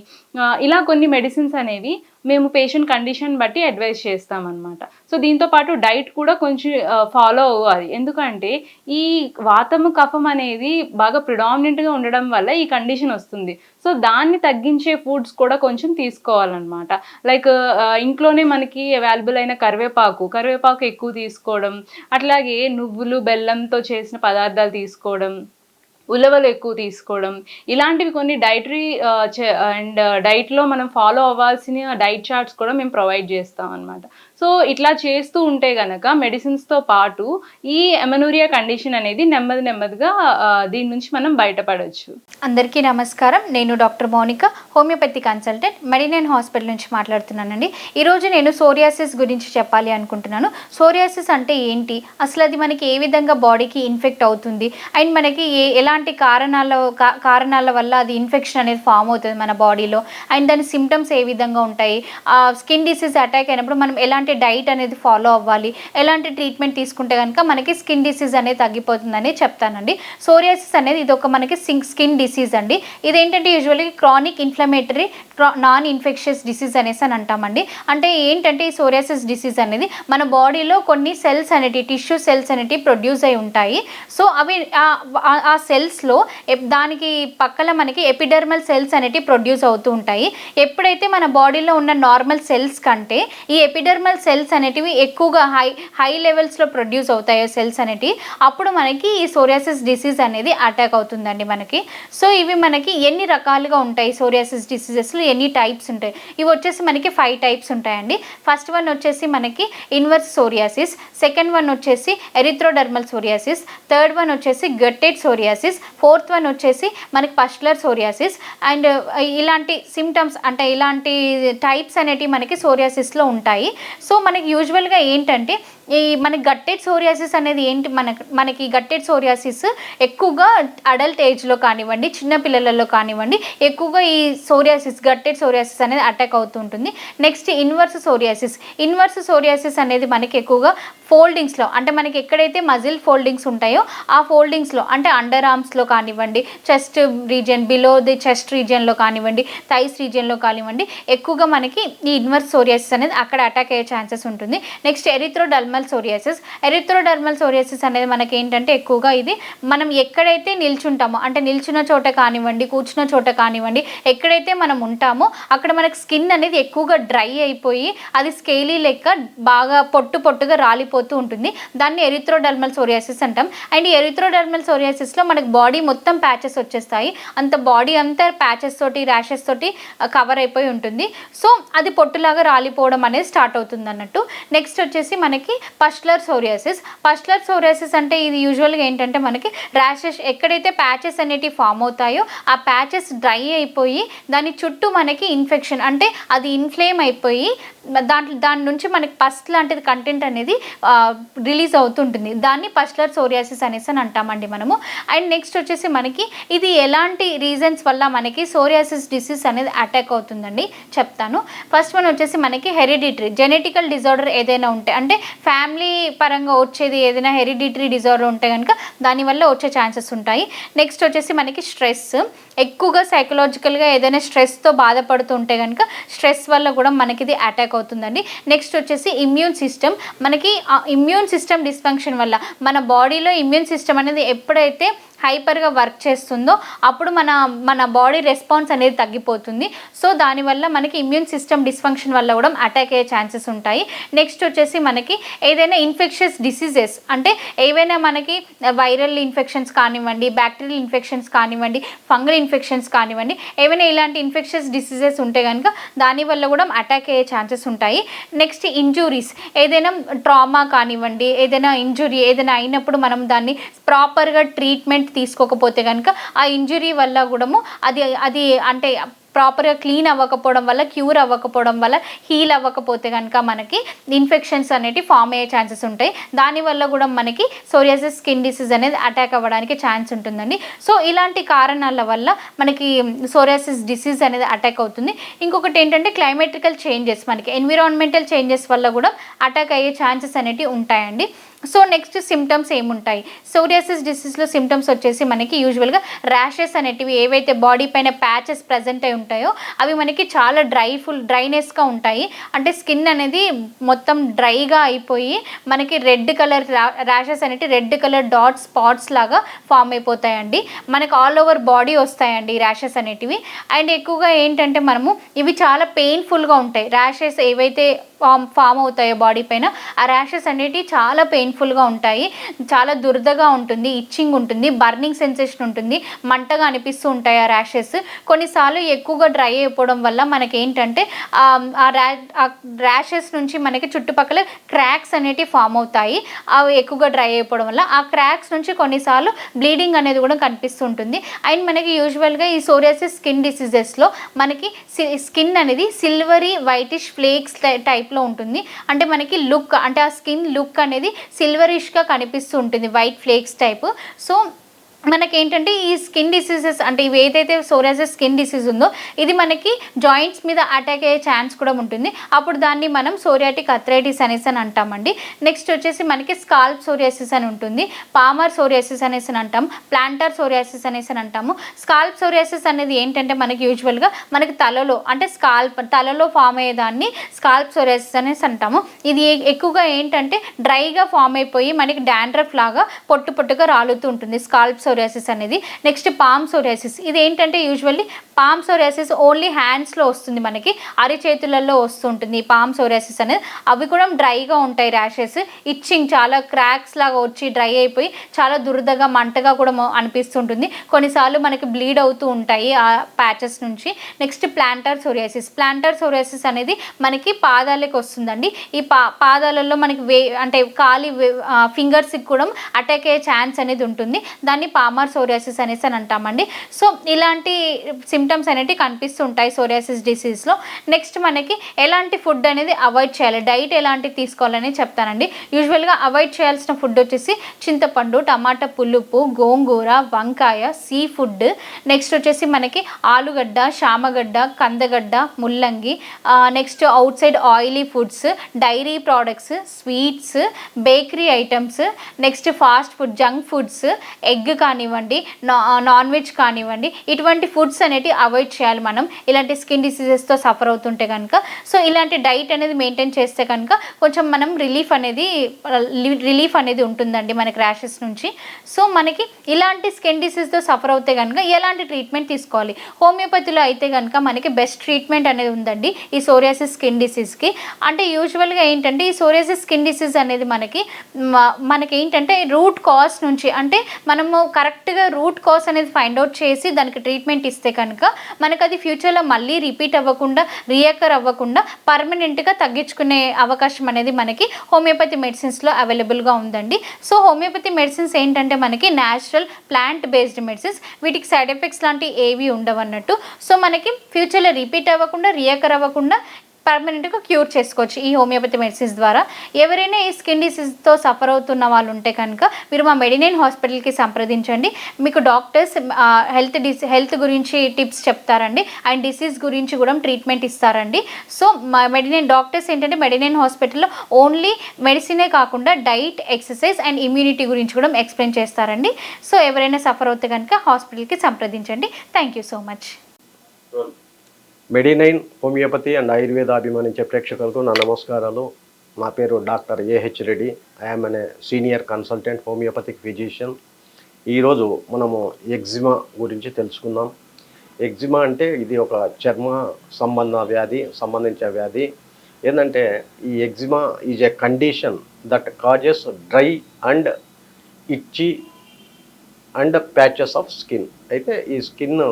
ఇలా కొన్ని మెడిసిన్స్ అనేవి మేము పేషెంట్ కండిషన్ బట్టి అడ్వైస్ చేస్తామన్నమాట. సో దీంతో పాటు డైట్ కూడా కొంచెం ఫాలో అవ్వాలి. ఎందుకంటే ఈ వాతము కఫం అనేది బాగా ప్రిడామినెంట్గా ఉండడం వల్ల ఈ కండిషన్ వస్తుంది. సో దాన్ని తగ్గించే ఫుడ్స్ కూడా కొంచెం తీసుకోవాలన్నమాట. లైక్ ఇంట్లోనే మనకి అవైలబుల్ అయిన కరివేపాకు ఎక్కువ తీసుకోవడం, అట్లాగే నువ్వులు బెల్లంతో చేసిన పదార్థాలు తీసుకోవడం, ఉలవలు ఎక్కువ తీసుకోవడం, ఇలాంటివి కొన్ని డైటరీ అండ్ డైట్లో మనం ఫాలో అవ్వాల్సిన డైట్ చార్ట్స్ కూడా మేము ప్రొవైడ్ చేస్తాం అనమాట. సో ఇట్లా చేస్తూ ఉంటే కనుక మెడిసిన్స్తో పాటు ఈ ఎమనూరియా కండిషన్ అనేది నెమ్మదిగా దీని నుంచి మనం బయటపడవచ్చు. అందరికీ నమస్కారం. నేను doctor Mounika, homeopathy consultant, Medinine hospital నుంచి మాట్లాడుతున్నానండి. ఈరోజు నేను సోరియాసిస్ గురించి చెప్పాలి అనుకుంటున్నాను. సోరియాసిస్ అంటే ఏంటి, అసలు అది మనకి ఏ విధంగా బాడీకి ఇన్ఫెక్ట్ అవుతుంది, అండ్ మనకి ఎలాంటి కారణాల వల్ల అది ఇన్ఫెక్షన్ అనేది ఫామ్ అవుతుంది మన బాడీలో, అండ్ దాని సిమ్టమ్స్ ఏ విధంగా ఉంటాయి, స్కిన్ డిసీజ్ అటాక్ అయినప్పుడు మనం ఎలాంటి డైట్ అనేది ఫాలో అవ్వాలి, ఎలాంటి ట్రీట్మెంట్ తీసుకుంటే కనుక మనకి స్కిన్ డిసీజ్ అనేది తగ్గిపోతుందని చెప్తానండి. సోరియాసిస్ అనేది ఇది ఒక మనకి స్కిన్ డిసీజ్ అండి. ఇదేంటంటే usually chronic inflammatory non infectious disease అనేసి అని అంటామండి. అంటే ఏంటంటే ఈ సోరియాసిస్ డిసీజ్ అనేది మన బాడీలో కొన్ని సెల్స్ అనేవి, టిష్యూ సెల్స్ అనేవి ప్రొడ్యూస్ అయి ఉంటాయి. సో అవి ఆ సెల్స్లో దానికి పక్కన మనకి ఎపిడర్మల్ సెల్స్ అనేవి ప్రొడ్యూస్ అవుతూ ఉంటాయి. ఎప్పుడైతే మన బాడీలో ఉన్న నార్మల్ సెల్స్ కంటే ఈ ఎపిడర్మల్ సెల్స్ అనేటివి ఎక్కువగా హై లెవెల్స్లో ప్రొడ్యూస్ అవుతాయో సెల్స్ అనేటివి, అప్పుడు మనకి ఈ సోరియాసిస్ డిసీజ్ అనేది అటాక్ అవుతుందండి మనకి. సో ఇవి మనకి ఎన్ని రకాలుగా ఉంటాయి, సోరియాసిస్ డిసీజెస్లో ఎన్ని టైప్స్ ఉంటాయి, ఇవి వచ్చేసి మనకి 5 టైప్స్ ఉంటాయండి. ఫస్ట్ వన్ వచ్చేసి మనకి ఇన్వర్స్ సోరియాసిస్, సెకండ్ వన్ వచ్చేసి ఎరిథ్రోడర్మల్ సోరియాసిస్, థర్డ్ వన్ వచ్చేసి గట్టెడ్ సోరియాసిస్, ఫోర్త్ వన్ వచ్చేసి మనకి పస్టులర్ సోరియాసిస్. అండ్ ఇలాంటి సిమ్టమ్స్ అంటే ఇలాంటి టైప్స్ అనేటివి మనకి సోరియాసిస్లో ఉంటాయి. సో మనకి యూజువల్గా ఏంటంటే ఈ మనకి గట్టెడ్ సోరియాసిస్ అనేది ఏంటి, మనకి గట్టెడ్ సోరియాసిస్ ఎక్కువగా అడల్ట్ ఏజ్లో కానివ్వండి, చిన్నపిల్లలలో కానివ్వండి, ఎక్కువగా ఈ గట్టెడ్ సోరియాసిస్ అనేది అటాక్ అవుతూ ఉంటుంది. నెక్స్ట్ ఇన్వర్స్ సోరియాసిస్ అనేది మనకి ఎక్కువగా ఫోల్డింగ్స్లో, అంటే మనకి ఎక్కడైతే మజిల్ ఫోల్డింగ్స్ ఉంటాయో ఆ ఫోల్డింగ్స్లో, అంటే అండర్ ఆర్మ్స్లో కానివ్వండి, chest region, below the chest రీజియన్లో కానివ్వండి, థైస్ రీజియన్లో కానివ్వండి, ఎక్కువగా మనకి ఈ ఇన్వర్స్ సోరియాసిస్ అనేది అక్కడ అటాక్ అయ్యే ఛాన్సెస్ ఉంటుంది. నెక్స్ట్ ఎరిథ్రోడర్మల్ సోరియాసిస్ అనేది మనకి ఏంటంటే ఎక్కువగా ఇది మనం ఎక్కడైతే నిల్చుంటామో, అంటే నిల్చున్న చోట కానివ్వండి, కూర్చున్న చోట కానివ్వండి, ఎక్కడైతే మనం ఉంటామో అక్కడ మనకి స్కిన్ అనేది ఎక్కువగా డ్రై అయిపోయి అది స్కేలీ లెక్క బాగా పొట్టుగా రాలిపోతూ ఉంటుంది. దాన్ని ఎరిథ్రోడర్మల్ సోరియాసిస్ అంటాం. అండ్ ఈ ఎరిథ్రోడర్మల్ సోరియాసిస్లో మనకి బాడీ మొత్తం ప్యాచెస్ వచ్చేస్తాయి, అంత బాడీ అంతా ప్యాచెస్ తోటి, ర్యాషెస్ తోటి కవర్ అయిపోయి ఉంటుంది. సో అది పొట్టులాగా రాలిపోవడం అనేది స్టార్ట్ అవుతుంది అన్నట్టు. నెక్స్ట్ వచ్చేసి మనకి పస్టులర్ సోరియాసిస్ అంటే ఇది యూజువల్గా ఏంటంటే మనకి ర్యాషెస్, ఎక్కడైతే ప్యాచెస్ అనేటివి ఫామ్ అవుతాయో ఆ ప్యాచెస్ డ్రై అయిపోయి దాని చుట్టూ మనకి ఇన్ఫెక్షన్, అంటే అది ఇన్ఫ్లేమ్ అయిపోయి దాని నుంచి మనకి పస్ట్ లాంటిది కంటెంట్ అనేది రిలీజ్ అవుతుంటుంది. దాన్ని పస్టులర్ సోరియాసిస్ అనేసి అని అంటామండి మనము. అండ్ నెక్స్ట్ వచ్చేసి మనకి ఇది ఎలాంటి రీజన్స్ వల్ల మనకి సోరియాసిస్ డిసీజ్ అనేది అటాక్ అవుతుందండి చెప్తాను. ఫస్ట్ వన్ వచ్చేసి మనకి హెరిడిటరీ, జెనెటికల్ డిజార్డర్ ఏదైనా ఉంటే, అంటే ఫ్యామిలీ పరంగా వచ్చేది ఏదైనా హెరిడిటరీ డిజార్డర్ ఉంటే కనుక దానివల్ల వచ్చే ఛాన్సెస్ ఉంటాయి. నెక్స్ట్ వచ్చేసి మనకి స్ట్రెస్, ఎక్కువగా సైకలాజికల్గా ఏదైనా స్ట్రెస్తో బాధపడుతుంటే కనుక స్ట్రెస్ వల్ల కూడా మనకి ఇది అటాక్ అవుతుందండి. నెక్స్ట్ వచ్చేసి ఇమ్యూన్ సిస్టమ్, మనకి ఇమ్యూన్ సిస్టమ్ డిస్ఫంక్షన్ వల్ల మన బాడీలో ఇమ్యూన్ సిస్టమ్ అనేది ఎప్పుడైతే హైపర్గా వర్క్ చేస్తుందో అప్పుడు మన బాడీ రెస్పాన్స్ అనేది తగ్గిపోతుంది. సో దానివల్ల మనకి ఇమ్యూన్ సిస్టమ్ డిస్ఫంక్షన్ వల్ల కూడా అటాక్ అయ్యే ఛాన్సెస్ ఉంటాయి. నెక్స్ట్ వచ్చేసి మనకి ఏదైనా ఇన్ఫెక్షన్స్ డిసీజెస్, అంటే ఏవైనా మనకి వైరల్ ఇన్ఫెక్షన్స్ కానివ్వండి, బ్యాక్టీరియల్ ఇన్ఫెక్షన్స్ కానివ్వండి, ఫంగల్ ఇన్ఫెక్షన్స్ కానివ్వండి, ఏవైనా ఇలాంటి ఇన్ఫెక్షన్స్ డిసీజెస్ ఉంటే కనుక దానివల్ల కూడా అటాక్ అయ్యే ఛాన్సెస్ ఉంటాయి. నెక్స్ట్ ఇంజురీస్, ఏదైనా ట్రామా కానివ్వండి, ఏదైనా ఇంజురీ ఏదైనా అయినప్పుడు మనం దాన్ని ప్రాపర్గా ట్రీట్మెంట్ తీసుకోకపోతే కనుక ఆ ఇంజురీ వల్ల కూడా అది అంటే ప్రాపర్గా క్లీన్ అవ్వకపోవడం వల్ల, క్యూర్ అవ్వకపోవడం వల్ల, హీల్ అవ్వకపోతే కనుక మనకి ఇన్ఫెక్షన్స్ అనేవి ఫామ్ అయ్యే ఛాన్సెస్ ఉంటాయి. దానివల్ల కూడా మనకి సోరియాసిస్ స్కిన్ డిసీజ్ అనేది అటాక్ అవ్వడానికి ఛాన్స్ ఉంటుందండి. సో ఇలాంటి కారణాల వల్ల మనకి సోరియాసిస్ డిసీజ్ అనేది అటాక్ అవుతుంది. ఇంకొకటి ఏంటంటే క్లైమేటికల్ చేంజెస్, మనకి ఎన్విరాన్మెంటల్ చేంజెస్ వల్ల కూడా అటాక్ అయ్యే ఛాన్సెస్ అనేవి ఉంటాయండి. సో నెక్స్ట్ సిమ్టమ్స్ ఏముంటాయి, సోరియాసిస్ డిసీజ్లో సిమ్టమ్స్ వచ్చేసి మనకి యూజువల్గా ర్యాషెస్ అనేటివి, ఏవైతే బాడీ పైన ప్యాచెస్ ప్రజెంట్ అయి ఉంటాయో అవి మనకి చాలా డ్రైనెస్గా ఉంటాయి. అంటే స్కిన్ అనేది మొత్తం డ్రైగా అయిపోయి మనకి రెడ్ కలర్ ర్యాషెస్ అనేవి రెడ్ కలర్ డాట్ స్పాట్స్ లాగా ఫామ్ అయిపోతాయండి. మనకు ఆల్ ఓవర్ బాడీ వస్తాయండి ఈ ర్యాషెస్ అనేటివి. అండ్ ఎక్కువగా ఏంటంటే మనము ఇవి చాలా పెయిన్ఫుల్గా ఉంటాయి. ర్యాషెస్ ఏవైతే ఫామ్ అవుతాయో బాడీ పైన ఆ ర్యాషెస్ అనేటివి చాలా పెయిన్ఫుల్గా ఉంటాయి, చాలా దురదగా ఉంటుంది, ఇచ్చింగ్ ఉంటుంది, బర్నింగ్ సెన్సేషన్ ఉంటుంది, మంటగా అనిపిస్తూ ఉంటాయి ఆ ర్యాషెస్. కొన్నిసార్లు ఎక్కువగా డ్రై అయిపోవడం వల్ల మనకి ఏంటంటే ఆ ర్యాషెస్ నుంచి మనకి చుట్టుపక్కల క్రాక్స్ అనేటివి ఫామ్ అవుతాయి. అవి ఎక్కువగా డ్రై అయిపోవడం వల్ల ఆ క్రాక్స్ నుంచి కొన్నిసార్లు బ్లీడింగ్ అనేది కూడా కనిపిస్తూ ఉంటుంది. అండ్ మనకి యూజువల్గా ఈ సోరియాసిస్ స్కిన్ డిసీజెస్లో మనకి స్కిన్ అనేది సిల్వరీ వైటిష్ ఫ్లేక్స్ టైప్లో ఉంటుంది. అంటే మనకి లుక్, అంటే ఆ స్కిన్ లుక్ అనేది సిల్వరిష్గా కనిపిస్తూ ఉంటుంది, వైట్ ఫ్లేక్స్ టైప్. సో మనకేంటంటే ఈ స్కిన్ డిసీజెస్, అంటే ఇవి ఏదైతే సోరియాసిస్ స్కిన్ డిసీజ్ ఉందో ఇది మనకి జాయింట్స్ మీద అటాక్ అయ్యే ఛాన్స్ కూడా ఉంటుంది. అప్పుడు దాన్ని మనం సోరియాటిక్ అర్థరైటిస్ అనేసి అని అంటామండి. నెక్స్ట్ వచ్చేసి మనకి స్కాల్ప్ సోరియాసిస్ అని ఉంటుంది, పామర్ సోరియాసిస్ అనేసి అని అంటాము, ప్లాంటర్ సోరియాసిస్ అనేసి అని అంటాము. స్కాల్ప్ సోరియాసిస్ అనేది ఏంటంటే మనకి యూజువల్గా మనకి తలలో, అంటే తలలో ఫామ్ అయ్యేదాన్ని స్కాల్ప్ సోరియాసిస్ అనేసి అంటాము. ఇది ఎక్కువగా ఏంటంటే డ్రైగా ఫామ్ అయిపోయి మనకి డాండ్రఫ్ లాగా పొట్టుగా రాలుతూ ఉంటుంది స్కాల్ప్ సోరియాసిస్ అనేది. నెక్స్ట్ పామ్ సోరియాసిస్, ఇది ఏంటంటే యూజువల్లీ పామ్ సోరియాసిస్ ఓన్లీ హ్యాండ్స్లో వస్తుంది, మనకి అరిచేతులలో వస్తుంటుంది ఈ పామ్ సోరియాసిస్ అనేది. అవి కూడా డ్రైగా ఉంటాయి ర్యాషెస్, ఇచ్చింగ్, చాలా క్రాక్స్ లాగా వచ్చి డ్రై అయిపోయి చాలా దురదగా మంటగా కూడా అనిపిస్తుంటుంది. కొన్నిసార్లు మనకి బ్లీడ్ అవుతూ ఉంటాయి ఆ ప్యాచెస్ నుంచి. నెక్స్ట్ ప్లాంటర్ సోరియాసిస్ అనేది మనకి పాదాలకు వస్తుందండి. ఈ పాదాలలో మనకి అంటే కాలి ఫింగర్స్కి కూడా అటాక్ అయ్యే ఛాన్స్ అనేది ఉంటుంది. దాన్ని పామర్ సోరియాసిస్ అనేసి అని అంటామండి. సో ఇలాంటి సిమ్టమ్స్ అనేవి కనిపిస్తుంటాయి సోరియాసిస్ డిసీజ్లో. నెక్స్ట్ మనకి ఎలాంటి ఫుడ్ అనేది అవాయిడ్ చేయాలి, డైట్ ఎలాంటివి తీసుకోవాలని చెప్తానండి. యూజువల్గా అవాయిడ్ చేయాల్సిన ఫుడ్ వచ్చేసి చింతపండు, టమాటా పులుపు, గోంగూర, వంకాయ, సీ ఫుడ్. నెక్స్ట్ వచ్చేసి మనకి ఆలుగడ్డ, శామగడ్డ, కందగడ్డ, ముల్లంగి. Next outside oily foods, dairy products, sweets, bakery items. Next fast food, junk foods, egg కానివ్వండి, నాన్ వెజ్ కానివ్వండి, ఇటువంటి ఫుడ్స్ అనేవి అవాయిడ్ చేయాలి మనం ఇలాంటి స్కిన్ డిసీజెస్తో సఫర్ అవుతుంటే కనుక. సో ఇలాంటి డైట్ అనేది మెయింటైన్ చేస్తే కనుక కొంచెం మనం రిలీఫ్ అనేది ఉంటుందండి మనకి ర్యాషెస్ నుంచి. సో మనకి ఇలాంటి స్కిన్ డిసీజ్తో సఫర్ అవుతే కనుక ఎలాంటి ట్రీట్మెంట్ తీసుకోవాలి, హోమియోపతిలో అయితే కనుక మనకి బెస్ట్ ట్రీట్మెంట్ అనేది ఉందండి ఈ సోరియాసిస్ స్కిన్ డిసీజ్కి. అంటే యూజువల్గా ఏంటంటే ఈ సోరియాసిస్ స్కిన్ డిసీజ్ అనేది మనకి ఏంటంటే రూట్ కాజ్ నుంచి, అంటే మనము కరెక్ట్గా రూట్ కాజ్ అనేది ఫైండ్ అవుట్ చేసి దానికి ట్రీట్మెంట్ ఇస్తే కనుక మనకు అది ఫ్యూచర్లో మళ్ళీ రిపీట్ అవ్వకుండా, రియాకర్ అవ్వకుండా పర్మనెంట్గా తగ్గించుకునే అవకాశం అనేది మనకి హోమియోపతి మెడిసిన్స్లో అవైలబుల్గా ఉందండి. సో హోమియోపతి మెడిసిన్స్ ఏంటంటే మనకి న్యాచురల్ ప్లాంట్ బేస్డ్ మెడిసిన్స్, వీటికి సైడ్ ఎఫెక్ట్స్ లాంటివి ఏవి ఉండవన్నట్టు. సో మనకి ఫ్యూచర్లో రిపీట్ అవ్వకుండా, రియాకర్ అవ్వకుండా పర్మనెంట్గా క్యూర్ చేసుకోవచ్చు ఈ హోమియోపతి మెడిసిన్స్ ద్వారా. ఎవరైనా ఈ స్కిన్ డిసీజ్తో సఫర్ అవుతున్న వాళ్ళు ఉంటే కనుక మీరు మా మెడినైన్ హాస్పిటల్కి సంప్రదించండి. మీకు డాక్టర్స్ హెల్త్ గురించి టిప్స్ చెప్తారండి అండ్ డిసీజ్ గురించి కూడా ట్రీట్మెంట్ ఇస్తారండి. సో మా మెడినైన్ డాక్టర్స్ ఏంటంటే మెడినైన్ హాస్పిటల్లో ఓన్లీ మెడిసినే కాకుండా డైట్, ఎక్సర్సైజ్ అండ్ ఇమ్యూనిటీ గురించి కూడా ఎక్స్ప్లెయిన్ చేస్తారండి. సో ఎవరైనా సఫర్ అవుతే కనుక హాస్పిటల్కి సంప్రదించండి. Thank you so much. Medinine homeopathy and Ayurveda అభిమానించే ప్రేక్షకులకు నా నమస్కారాలు. నా పేరు డాక్టర్ ఏహెచ్ రెడ్డి. ఐఎమ్ అనే సీనియర్ కన్సల్టెంట్ హోమియోపతిక్ ఫిజిషియన్. ఈరోజు మనము ఎగ్జిమా గురించి తెలుసుకుందాం. ఎగ్జిమా అంటే ఇది ఒక చర్మ సంబంధించిన వ్యాధి. ఏంటంటే ఈ eczema is a condition that causes dry and ఇచ్చి అండ్ ప్యాచెస్ ఆఫ్ స్కిన్. అయితే ఈ స్కిన్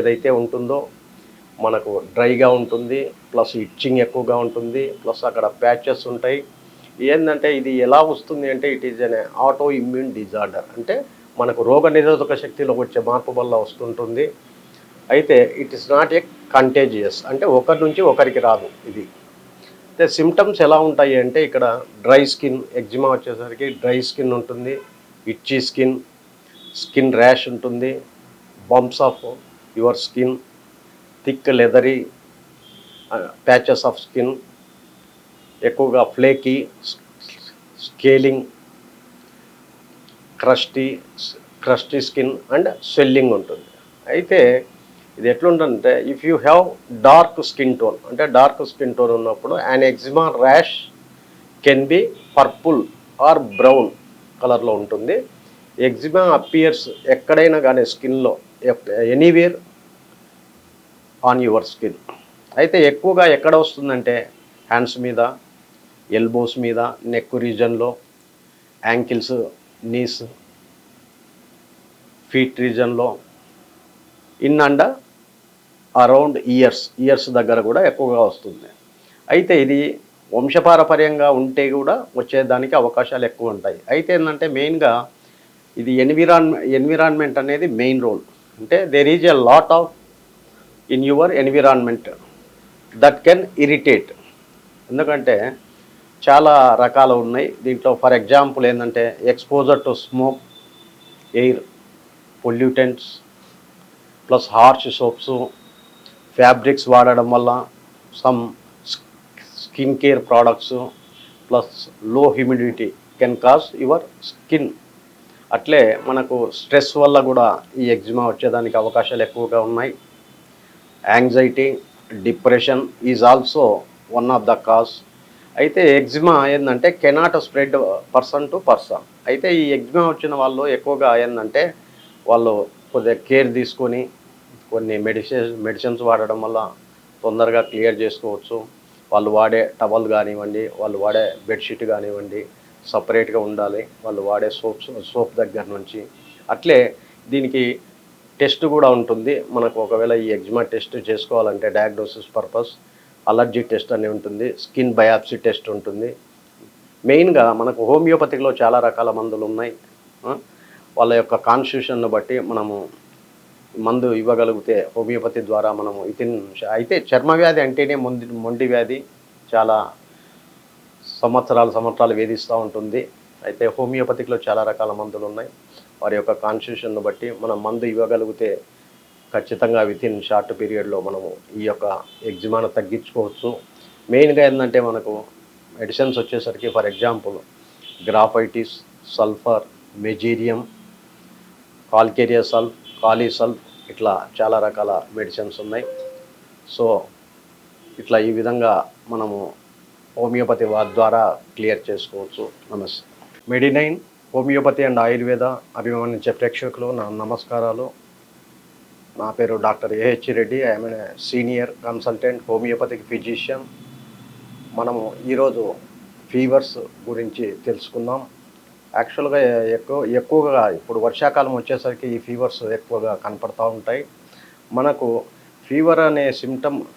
ఏదైతే ఉంటుందో మనకు డ్రైగా ఉంటుంది, ప్లస్ ఇచ్చింగ్ ఎక్కువగా ఉంటుంది, ప్లస్ అక్కడ ప్యాచెస్ ఉంటాయి. ఏంటంటే ఇది ఎలా వస్తుంది అంటే it is an auto immune disorder. అంటే మనకు రోగ నిరోధక శక్తిలో వచ్చే మార్పు వల్ల వస్తుంటుంది. అయితే it is not a contagious, అంటే ఒకరి నుంచి ఒకరికి రాదు ఇది. అయితే సిమ్టమ్స్ ఎలా ఉంటాయి అంటే ఇక్కడ డ్రై స్కిన్, ఎగ్జిమా వచ్చేసరికి డ్రై స్కిన్ ఉంటుంది, ఇచ్చి స్కిన్ ర్యాష్ ఉంటుంది, bumps of your skin, thick leathery patches of skin, ఎక్కువగా flaky, scaling, crusty skin and swelling ఉంటుంది. అయితే ఇది ఎట్లుంటుందంటే if you have dark skin tone, అంటే డార్క్ స్కిన్ టోన్ ఉన్నప్పుడు and eczema rash can be purple or brown కలర్లో ఉంటుంది. ఎగ్జిమా అపియర్స్ ఎక్కడైనా కానీ స్కిన్లో ఎనీవేర్ ఆన్ యువర్ స్కిన్. అయితే ఎక్కువగా ఎక్కడ వస్తుందంటే హ్యాండ్స్ మీద, ఎల్బోస్ మీద, నెక్ రీజన్లో, యాంకిల్స్, నీస్, ఫీట్ రీజన్లో, ఇన్ అండ్ అరౌండ్ ఇయర్స్ దగ్గర కూడా ఎక్కువగా వస్తుంది. అయితే ఇది వంశపారపర్యంగా ఉంటే కూడా వచ్చేదానికి అవకాశాలు ఎక్కువ ఉంటాయి. అయితే ఏంటంటే మెయిన్గా ఇది ఎన్విరాన్మెంట్ అనేది మెయిన్ రోల్. అంటే there is a lot of in your environment that can irritate. ఎందుకంటే చాలా రకాలు ఉన్నాయి దీంట్లో. ఫర్ ఎగ్జాంపుల్ ఏంటంటే exposure to smoke, air pollutants, plus harsh soaps, fabrics వాడడం వల్ల, some skin care products, plus low humidity can cause your skin. అట్లే మనకు స్ట్రెస్ వల్ల కూడా ఈ ఎగ్జిమా వచ్చేదానికి అవకాశాలు ఎక్కువగా ఉన్నాయి. Anxiety, depression is also one of the cause. అయితే ఎగ్జిమా ఏంటంటే cannot spread person to person. అయితే ఈ ఎగ్జిమా వచ్చిన వాళ్ళు ఎక్కువగా ఏంటంటే వాళ్ళు కొద్దిగా కేర్ తీసుకొని కొన్ని మెడిసిన్స్ వాడడం వల్ల తొందరగా క్లియర్ చేసుకోవచ్చు. వాళ్ళు వాడే టవల్ కానివ్వండి, వాళ్ళు వాడే బెడ్షీట్ కానివ్వండి సపరేట్గా ఉండాలి. వాళ్ళు వాడే సోప్ దగ్గర నుంచి. అట్లే దీనికి టెస్ట్ కూడా ఉంటుంది మనకు. ఒకవేళ ఈ ఎగ్జిమా టెస్ట్ చేసుకోవాలంటే డయాగ్నోసిస్ పర్పస్ అలర్జీ టెస్ట్ అని ఉంటుంది, స్కిన్ బయాప్సీ టెస్ట్ ఉంటుంది. మెయిన్గా మనకు హోమియోపతిలో చాలా రకాల మందులు ఉన్నాయి. వాళ్ళ యొక్క కాన్స్టిట్యూషన్ను బట్టి మనము మందు ఇవ్వగలిగితే హోమియోపతి ద్వారా మనము అయితే చర్మ వ్యాధి అంటేనే మొండి వ్యాధి, చాలా సంవత్సరాలు వేధిస్తూ ఉంటుంది. అయితే హోమియోపతిలో చాలా రకాల మందులు ఉన్నాయి. వారి యొక్క కాన్స్టిట్యూషన్ను బట్టి మనం మందు ఇవ్వగలిగితే ఖచ్చితంగా వితిన్ షార్ట్ పీరియడ్లో మనము ఈ యొక్క ఎగ్జిమాను తగ్గించుకోవచ్చు. మెయిన్గా ఏంటంటే మనకు మెడిసిన్స్ వచ్చేసరికి for example graphites, sulphur, mezereum, calcarea sulph, kali sulph, ఇట్లా చాలా రకాల మెడిసిన్స్ ఉన్నాయి. సో ఇట్లా ఈ విధంగా మనము హోమియోపతి వారి ద్వారా క్లియర్ చేసుకోవచ్చు. నమస్తే. మెడినైన్ హోమియోపతి అండ్ ఆయుర్వేద అభిమానించే ప్రేక్షకులు నా నమస్కారాలు. నా పేరు doctor AH Reddy. I'm a senior consultant homoeopathic physician. మనము ఈరోజు ఫీవర్స్ గురించి తెలుసుకుందాం. యాక్చువల్గా ఎక్కువగా ఇప్పుడు వర్షాకాలం వచ్చేసరికి ఈ ఫీవర్స్ ఎక్కువగా కనపడుతూ ఉంటాయి. మనకు ఫీవర్ అనే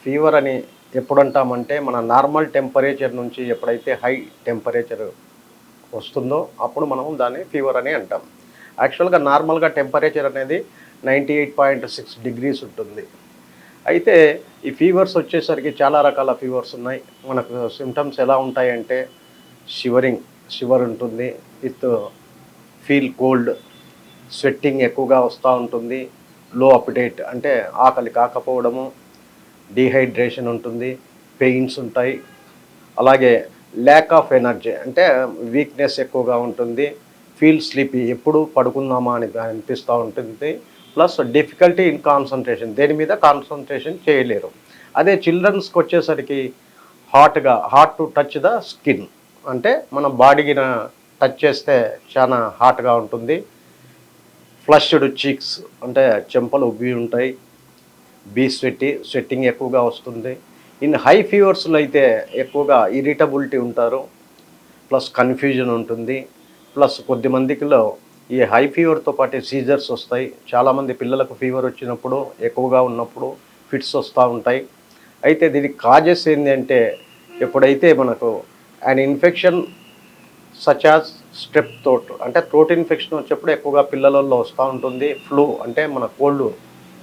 ఫీవర్ అని ఎప్పుడు అంటామంటే మన నార్మల్ టెంపరేచర్ నుంచి ఎప్పుడైతే హై టెంపరేచర్ వస్తుందో అప్పుడు మనం దాన్ని ఫీవర్ అని అంటాం. యాక్చువల్గా నార్మల్గా టెంపరేచర్ అనేది 98.6 degrees ఉంటుంది. అయితే ఈ ఫీవర్స్ వచ్చేసరికి చాలా రకాల ఫీవర్స్ ఉన్నాయి. మనకు సిమ్టమ్స్ ఎలా ఉంటాయంటే షివర్ ఉంటుంది, విత్ ఫీల్ కోల్డ్, స్వెట్టింగ్ ఎక్కువగా వస్తూ ఉంటుంది, లో అపిటైట్ అంటే ఆకలి కాకపోవడము, డీహైడ్రేషన్ ఉంటుంది, పెయిన్స్ ఉంటాయి, అలాగే ల్యాక్ ఆఫ్ ఎనర్జీ అంటే వీక్నెస్ ఎక్కువగా ఉంటుంది, ఫీల్ స్లీపీ ఎప్పుడు పడుకుందామా అని అనిపిస్తూ ఉంటుంది, ప్లస్ డిఫికల్టీ ఇన్ కాన్సన్ట్రేషన్ దేని మీద కాన్సన్ట్రేషన్ చేయలేరు. అదే చిల్డ్రన్స్కి వచ్చేసరికి hot to touch the skin అంటే మన బాడీకి టచ్ చేస్తే చాలా హాట్గా ఉంటుంది, ఫ్లష్డ్ చీక్స్ అంటే చెంపలు ఉబ్బి ఉంటాయి, స్వెట్టింగ్ ఎక్కువగా వస్తుంది. ఇన్ హై ఫీవర్స్లో అయితే ఎక్కువగా ఇరిటబిలిటీ ఉంటారు, ప్లస్ కన్ఫ్యూజన్ ఉంటుంది, ప్లస్ కొద్దిమందికిలో ఈ హై ఫీవర్తో పాటు సీజర్స్ వస్తాయి. చాలామంది పిల్లలకు ఫీవర్ వచ్చినప్పుడు ఎక్కువగా ఉన్నప్పుడు ఫిట్స్ వస్తూ ఉంటాయి. అయితే దీనికి కాజెస్ ఏంటంటే ఎప్పుడైతే మనకు and infection such as strep throat అంటే థ్రోట్ ఇన్ఫెక్షన్ వచ్చేప్పుడు ఎక్కువగా పిల్లలలో వస్తూ ఉంటుంది, ఫ్లూ అంటే మన కోల్డ్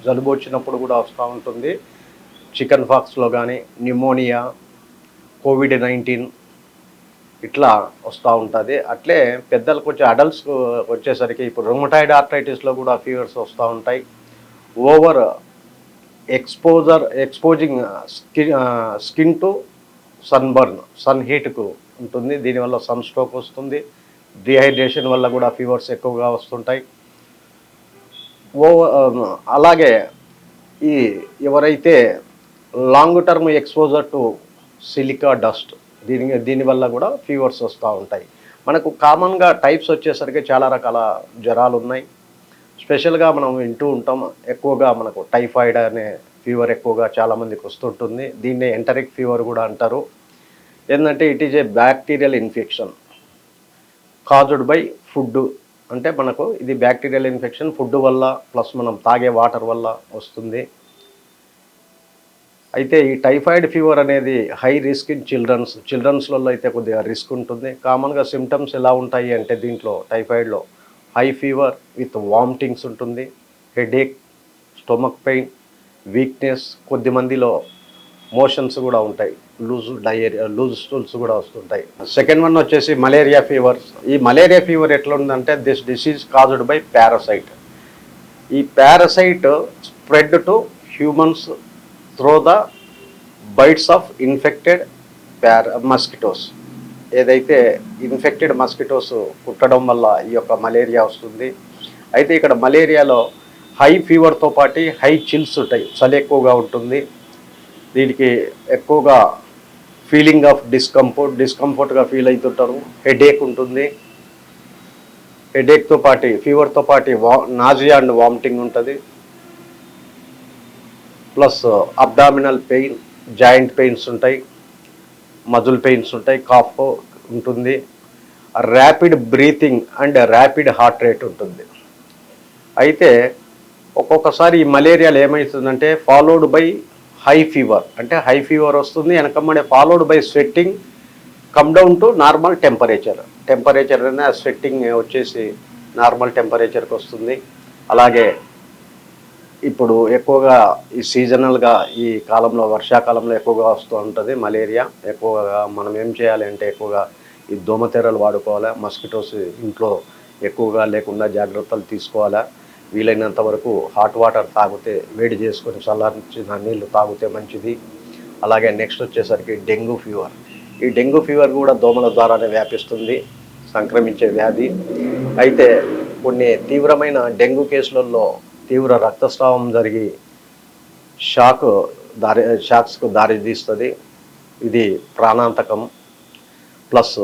జలుబు వచ్చినప్పుడు కూడా వస్తూ ఉంటుంది, చికెన్ పాక్స్లో కానీ న్యూమోనియా, COVID-19 ఇట్లా వస్తూ ఉంటుంది. అట్లే పెద్దలకు వచ్చే అడల్ట్స్కు వచ్చేసరికి ఇప్పుడు రుమటాయిడ్ ఆర్థరైటిస్లో కూడా ఫీవర్స్ వస్తూ ఉంటాయి. Over exposing skin to sun హీట్కు ఉంటుంది, దీనివల్ల సన్ స్ట్రోక్ వస్తుంది, డిహైడ్రేషన్ వల్ల కూడా ఫీవర్స్ ఎక్కువగా వస్తుంటాయి. అలాగే ఎవరైతే long term exposure to silica dust దీనివల్ల కూడా ఫీవర్స్ వస్తూ ఉంటాయి. మనకు కామన్గా టైప్స్ వచ్చేసరికి చాలా రకాల జ్వరాలు ఉన్నాయి. స్పెషల్గా మనం వింటూ ఉంటాం, ఎక్కువగా మనకు టైఫాయిడ్ అనే ఫీవర్ ఎక్కువగా చాలామందికి వస్తుంటుంది, దీన్నే ఎంటరిక్ ఫీవర్ కూడా అంటారు. ఏంటంటే it is a bacterial infection caused by food అంటే మనకు ఇది బ్యాక్టీరియల్ ఇన్ఫెక్షన్ ఫుడ్ వల్ల ప్లస్ మనం తాగే వాటర్ వల్ల వస్తుంది. అయితే ఈ టైఫాయిడ్ ఫీవర్ అనేది హై రిస్క్ ఇన్ చిల్డ్రన్స్లో అయితే కొద్దిగా రిస్క్ ఉంటుంది. కామన్గా సిమ్టమ్స్ ఎలా ఉంటాయి అంటే దీంట్లో టైఫాయిడ్లో హై ఫీవర్ విత్ వామిటింగ్స్ ఉంటుంది, హెడేక్, స్టొమక్ పెయిన్, వీక్నెస్, కొద్దిమందిలో మోషన్స్ కూడా ఉంటాయి, లూజ్ స్టూల్స్ కూడా వస్తుంటాయి. సెకండ్ వన్ వచ్చేసి మలేరియా ఫీవర్. ఈ మలేరియా ఫీవర్ ఎట్లా ఉందంటే this disease caused by parasite. ఈ parasite spread to humans through the bites of infected mosquitoes. ఏదైతే ఇన్ఫెక్టెడ్ మస్కిటోస్ కుట్టడం వల్ల ఈ యొక్క మలేరియా వస్తుంది. అయితే ఇక్కడ మలేరియాలో హై ఫీవర్తో పాటు హై చిల్స్ ఉంటాయి, చలి ఎక్కువగా ఉంటుంది, దీనికి ఎక్కువగా ఫీలింగ్ ఆఫ్ డిస్కంఫర్ట్గా ఫీల్ అవుతుంటారు, హెడేక్ ఉంటుంది, హెడేక్తో పాటు ఫీవర్తో పాటు నాజియా అండ్ వామిటింగ్ ఉంటుంది, plus abdominal pain, joint pains ఉంటాయి, మజిల్ పెయిన్స్ ఉంటాయి, కాఫ్ ఉంటుంది, rapid breathing and rapid heart rate ఉంటుంది. అయితే ఒక్కొక్కసారి ఈ మలేరియాలో ఏమవుతుందంటే ఫాలోడ్ బై హై ఫీవర్ అంటే హై ఫీవర్ వస్తుంది, వెనకమ్మడే followed by sweating come down to normal temperature అనేది ఆ స్వెట్టింగ్ వచ్చేసి నార్మల్ టెంపరేచర్కి వస్తుంది. అలాగే ఇప్పుడు ఎక్కువగా ఈ సీజనల్గా ఈ కాలంలో వర్షాకాలంలో ఎక్కువగా వస్తూ ఉంటుంది మలేరియా. ఎక్కువగా మనం ఏం చేయాలి అంటే ఎక్కువగా ఈ దోమతెరలు వాడుకోవాలా, మస్కిటోస్ ఇంట్లో ఎక్కువగా లేకుండా జాగ్రత్తలు తీసుకోవాలా, వీలైనంత వరకు హాట్ వాటర్ తాగితే వేడి చేసుకొని చల్లార్చిన నీళ్ళు తాగితే మంచిది. అలాగే నెక్స్ట్ వచ్చేసరికి డెంగ్యూ ఫీవర్. ఈ డెంగ్యూ ఫీవర్ కూడా దోమల ద్వారానే వ్యాపిస్తుంది, సంక్రమించే వ్యాధి. అయితే కొన్ని తీవ్రమైన డెంగ్యూ కేసులలో తీవ్ర రక్తస్రావం జరిగి షాక్స్కు దారితీస్తుంది, ఇది ప్రాణాంతకం. ప్లస్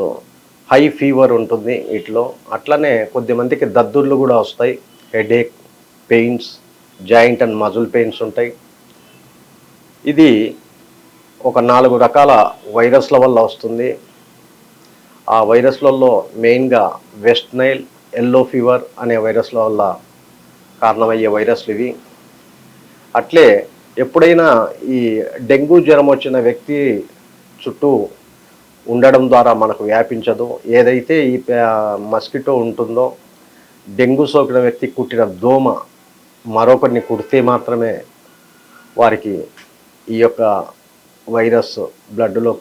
హై ఫీవర్ ఉంటుంది వీటిలో. అట్లనే కొద్దిమందికి దద్దుర్లు కూడా వస్తాయి, headache, pains, joint and muscle pains ఉంటాయి. ఇది ఒక 4 రకాల వైరస్ల వల్ల వస్తుంది. ఆ వైరస్లలో మెయిన్గా వెస్ట్ నైల్, ఎల్లో ఫీవర్ అనే వైరస్ల వల్ల కారణమయ్యే వైరస్లు ఇవి. అట్లే ఎప్పుడైనా ఈ డెంగ్యూ జ్వరం వచ్చిన వ్యక్తి చుట్టూ ఉండడం ద్వారా మనకు వ్యాపించదు. ఏదైతే ఈ మస్కిటో ఉంటుందో డెంగ్యూ సోకిన వ్యక్తి కుట్టిన దోమ మరొకరిని కుడితే మాత్రమే వారికి ఈ యొక్క వైరస్ బ్లడ్లో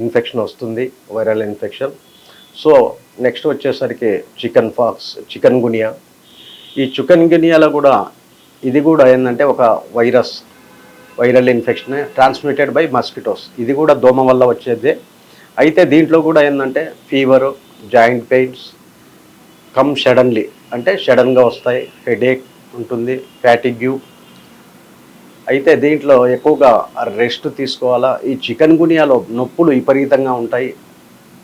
ఇన్ఫెక్షన్ వస్తుంది, వైరల్ ఇన్ఫెక్షన్. సో నెక్స్ట్ వచ్చేసరికి చికెన్ గునియా. ఈ చికెన్ గునియాలో కూడా ఇది కూడా ఏంటంటే ఒక viral infection transmitted by mosquitoes. ఇది కూడా దోమ వల్ల వచ్చేదే. అయితే దీంట్లో కూడా ఏంటంటే ఫీవరు, జాయింట్ పెయిన్స్ సడన్లీ, అంటే సడన్గా వస్తాయి, హెడేక్ ఉంటుంది, ఫ్యాటిగ్యూ. అయితే దీంట్లో ఎక్కువగా రెస్ట్ తీసుకోవాలా. ఈ చికెన్ గునియాలో నొప్పులు విపరీతంగా ఉంటాయి,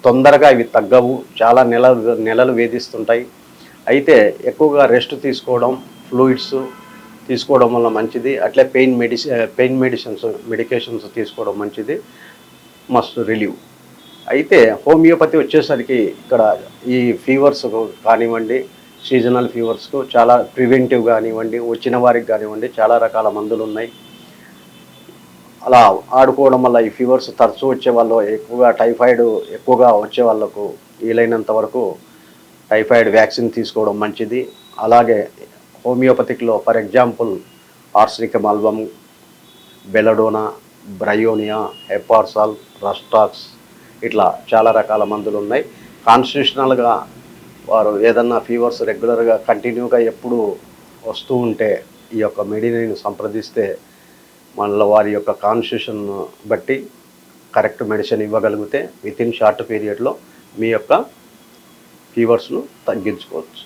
తొందరగా ఇవి తగ్గవు, చాలా నెలలు వేధిస్తుంటాయి. అయితే ఎక్కువగా రెస్ట్ తీసుకోవడం, ఫ్లూయిడ్స్ తీసుకోవడం వల్ల మంచిది. అట్లే పెయిన్ మెడికేషన్స్ తీసుకోవడం మంచిది, మస్ట్ రిలీవ్. అయితే హోమియోపతి వచ్చేసరికి ఇక్కడ ఈ ఫీవర్స్ కానివ్వండి, సీజనల్ ఫీవర్స్కు చాలా ప్రివెంటివ్ కానివ్వండి, వచ్చిన వారికి కానివ్వండి, చాలా రకాల మందులు ఉన్నాయి. అలా ఆడుకోవడం వల్ల ఈ ఫీవర్స్ తరచూ వచ్చే వాళ్ళు, ఎక్కువగా టైఫాయిడ్ ఎక్కువగా వచ్చే వాళ్ళకు వీలైనంత వరకు టైఫాయిడ్ వ్యాక్సిన్ తీసుకోవడం మంచిది. అలాగే హోమియోపతిక్లో for example arsenicum album, belladonna, bryonia, hepar sulph, rhus tox, ఇట్లా చాలా రకాల మందులు ఉన్నాయి. కాన్స్టిట్యూషనల్గా వారు ఏదన్నా ఫీవర్స్ రెగ్యులర్గా కంటిన్యూగా ఎప్పుడు వస్తూ ఉంటే ఈ యొక్క మెడిసిన్ సంప్రదిస్తే మనలో వారి యొక్క కాన్స్టిట్యూషన్ బట్టి కరెక్ట్ మెడిసిన్ ఇవ్వగలిగితే వితిన్ షార్ట్ పీరియడ్లో మీ యొక్క ఫీవర్స్ను తగ్గించుకోవచ్చు.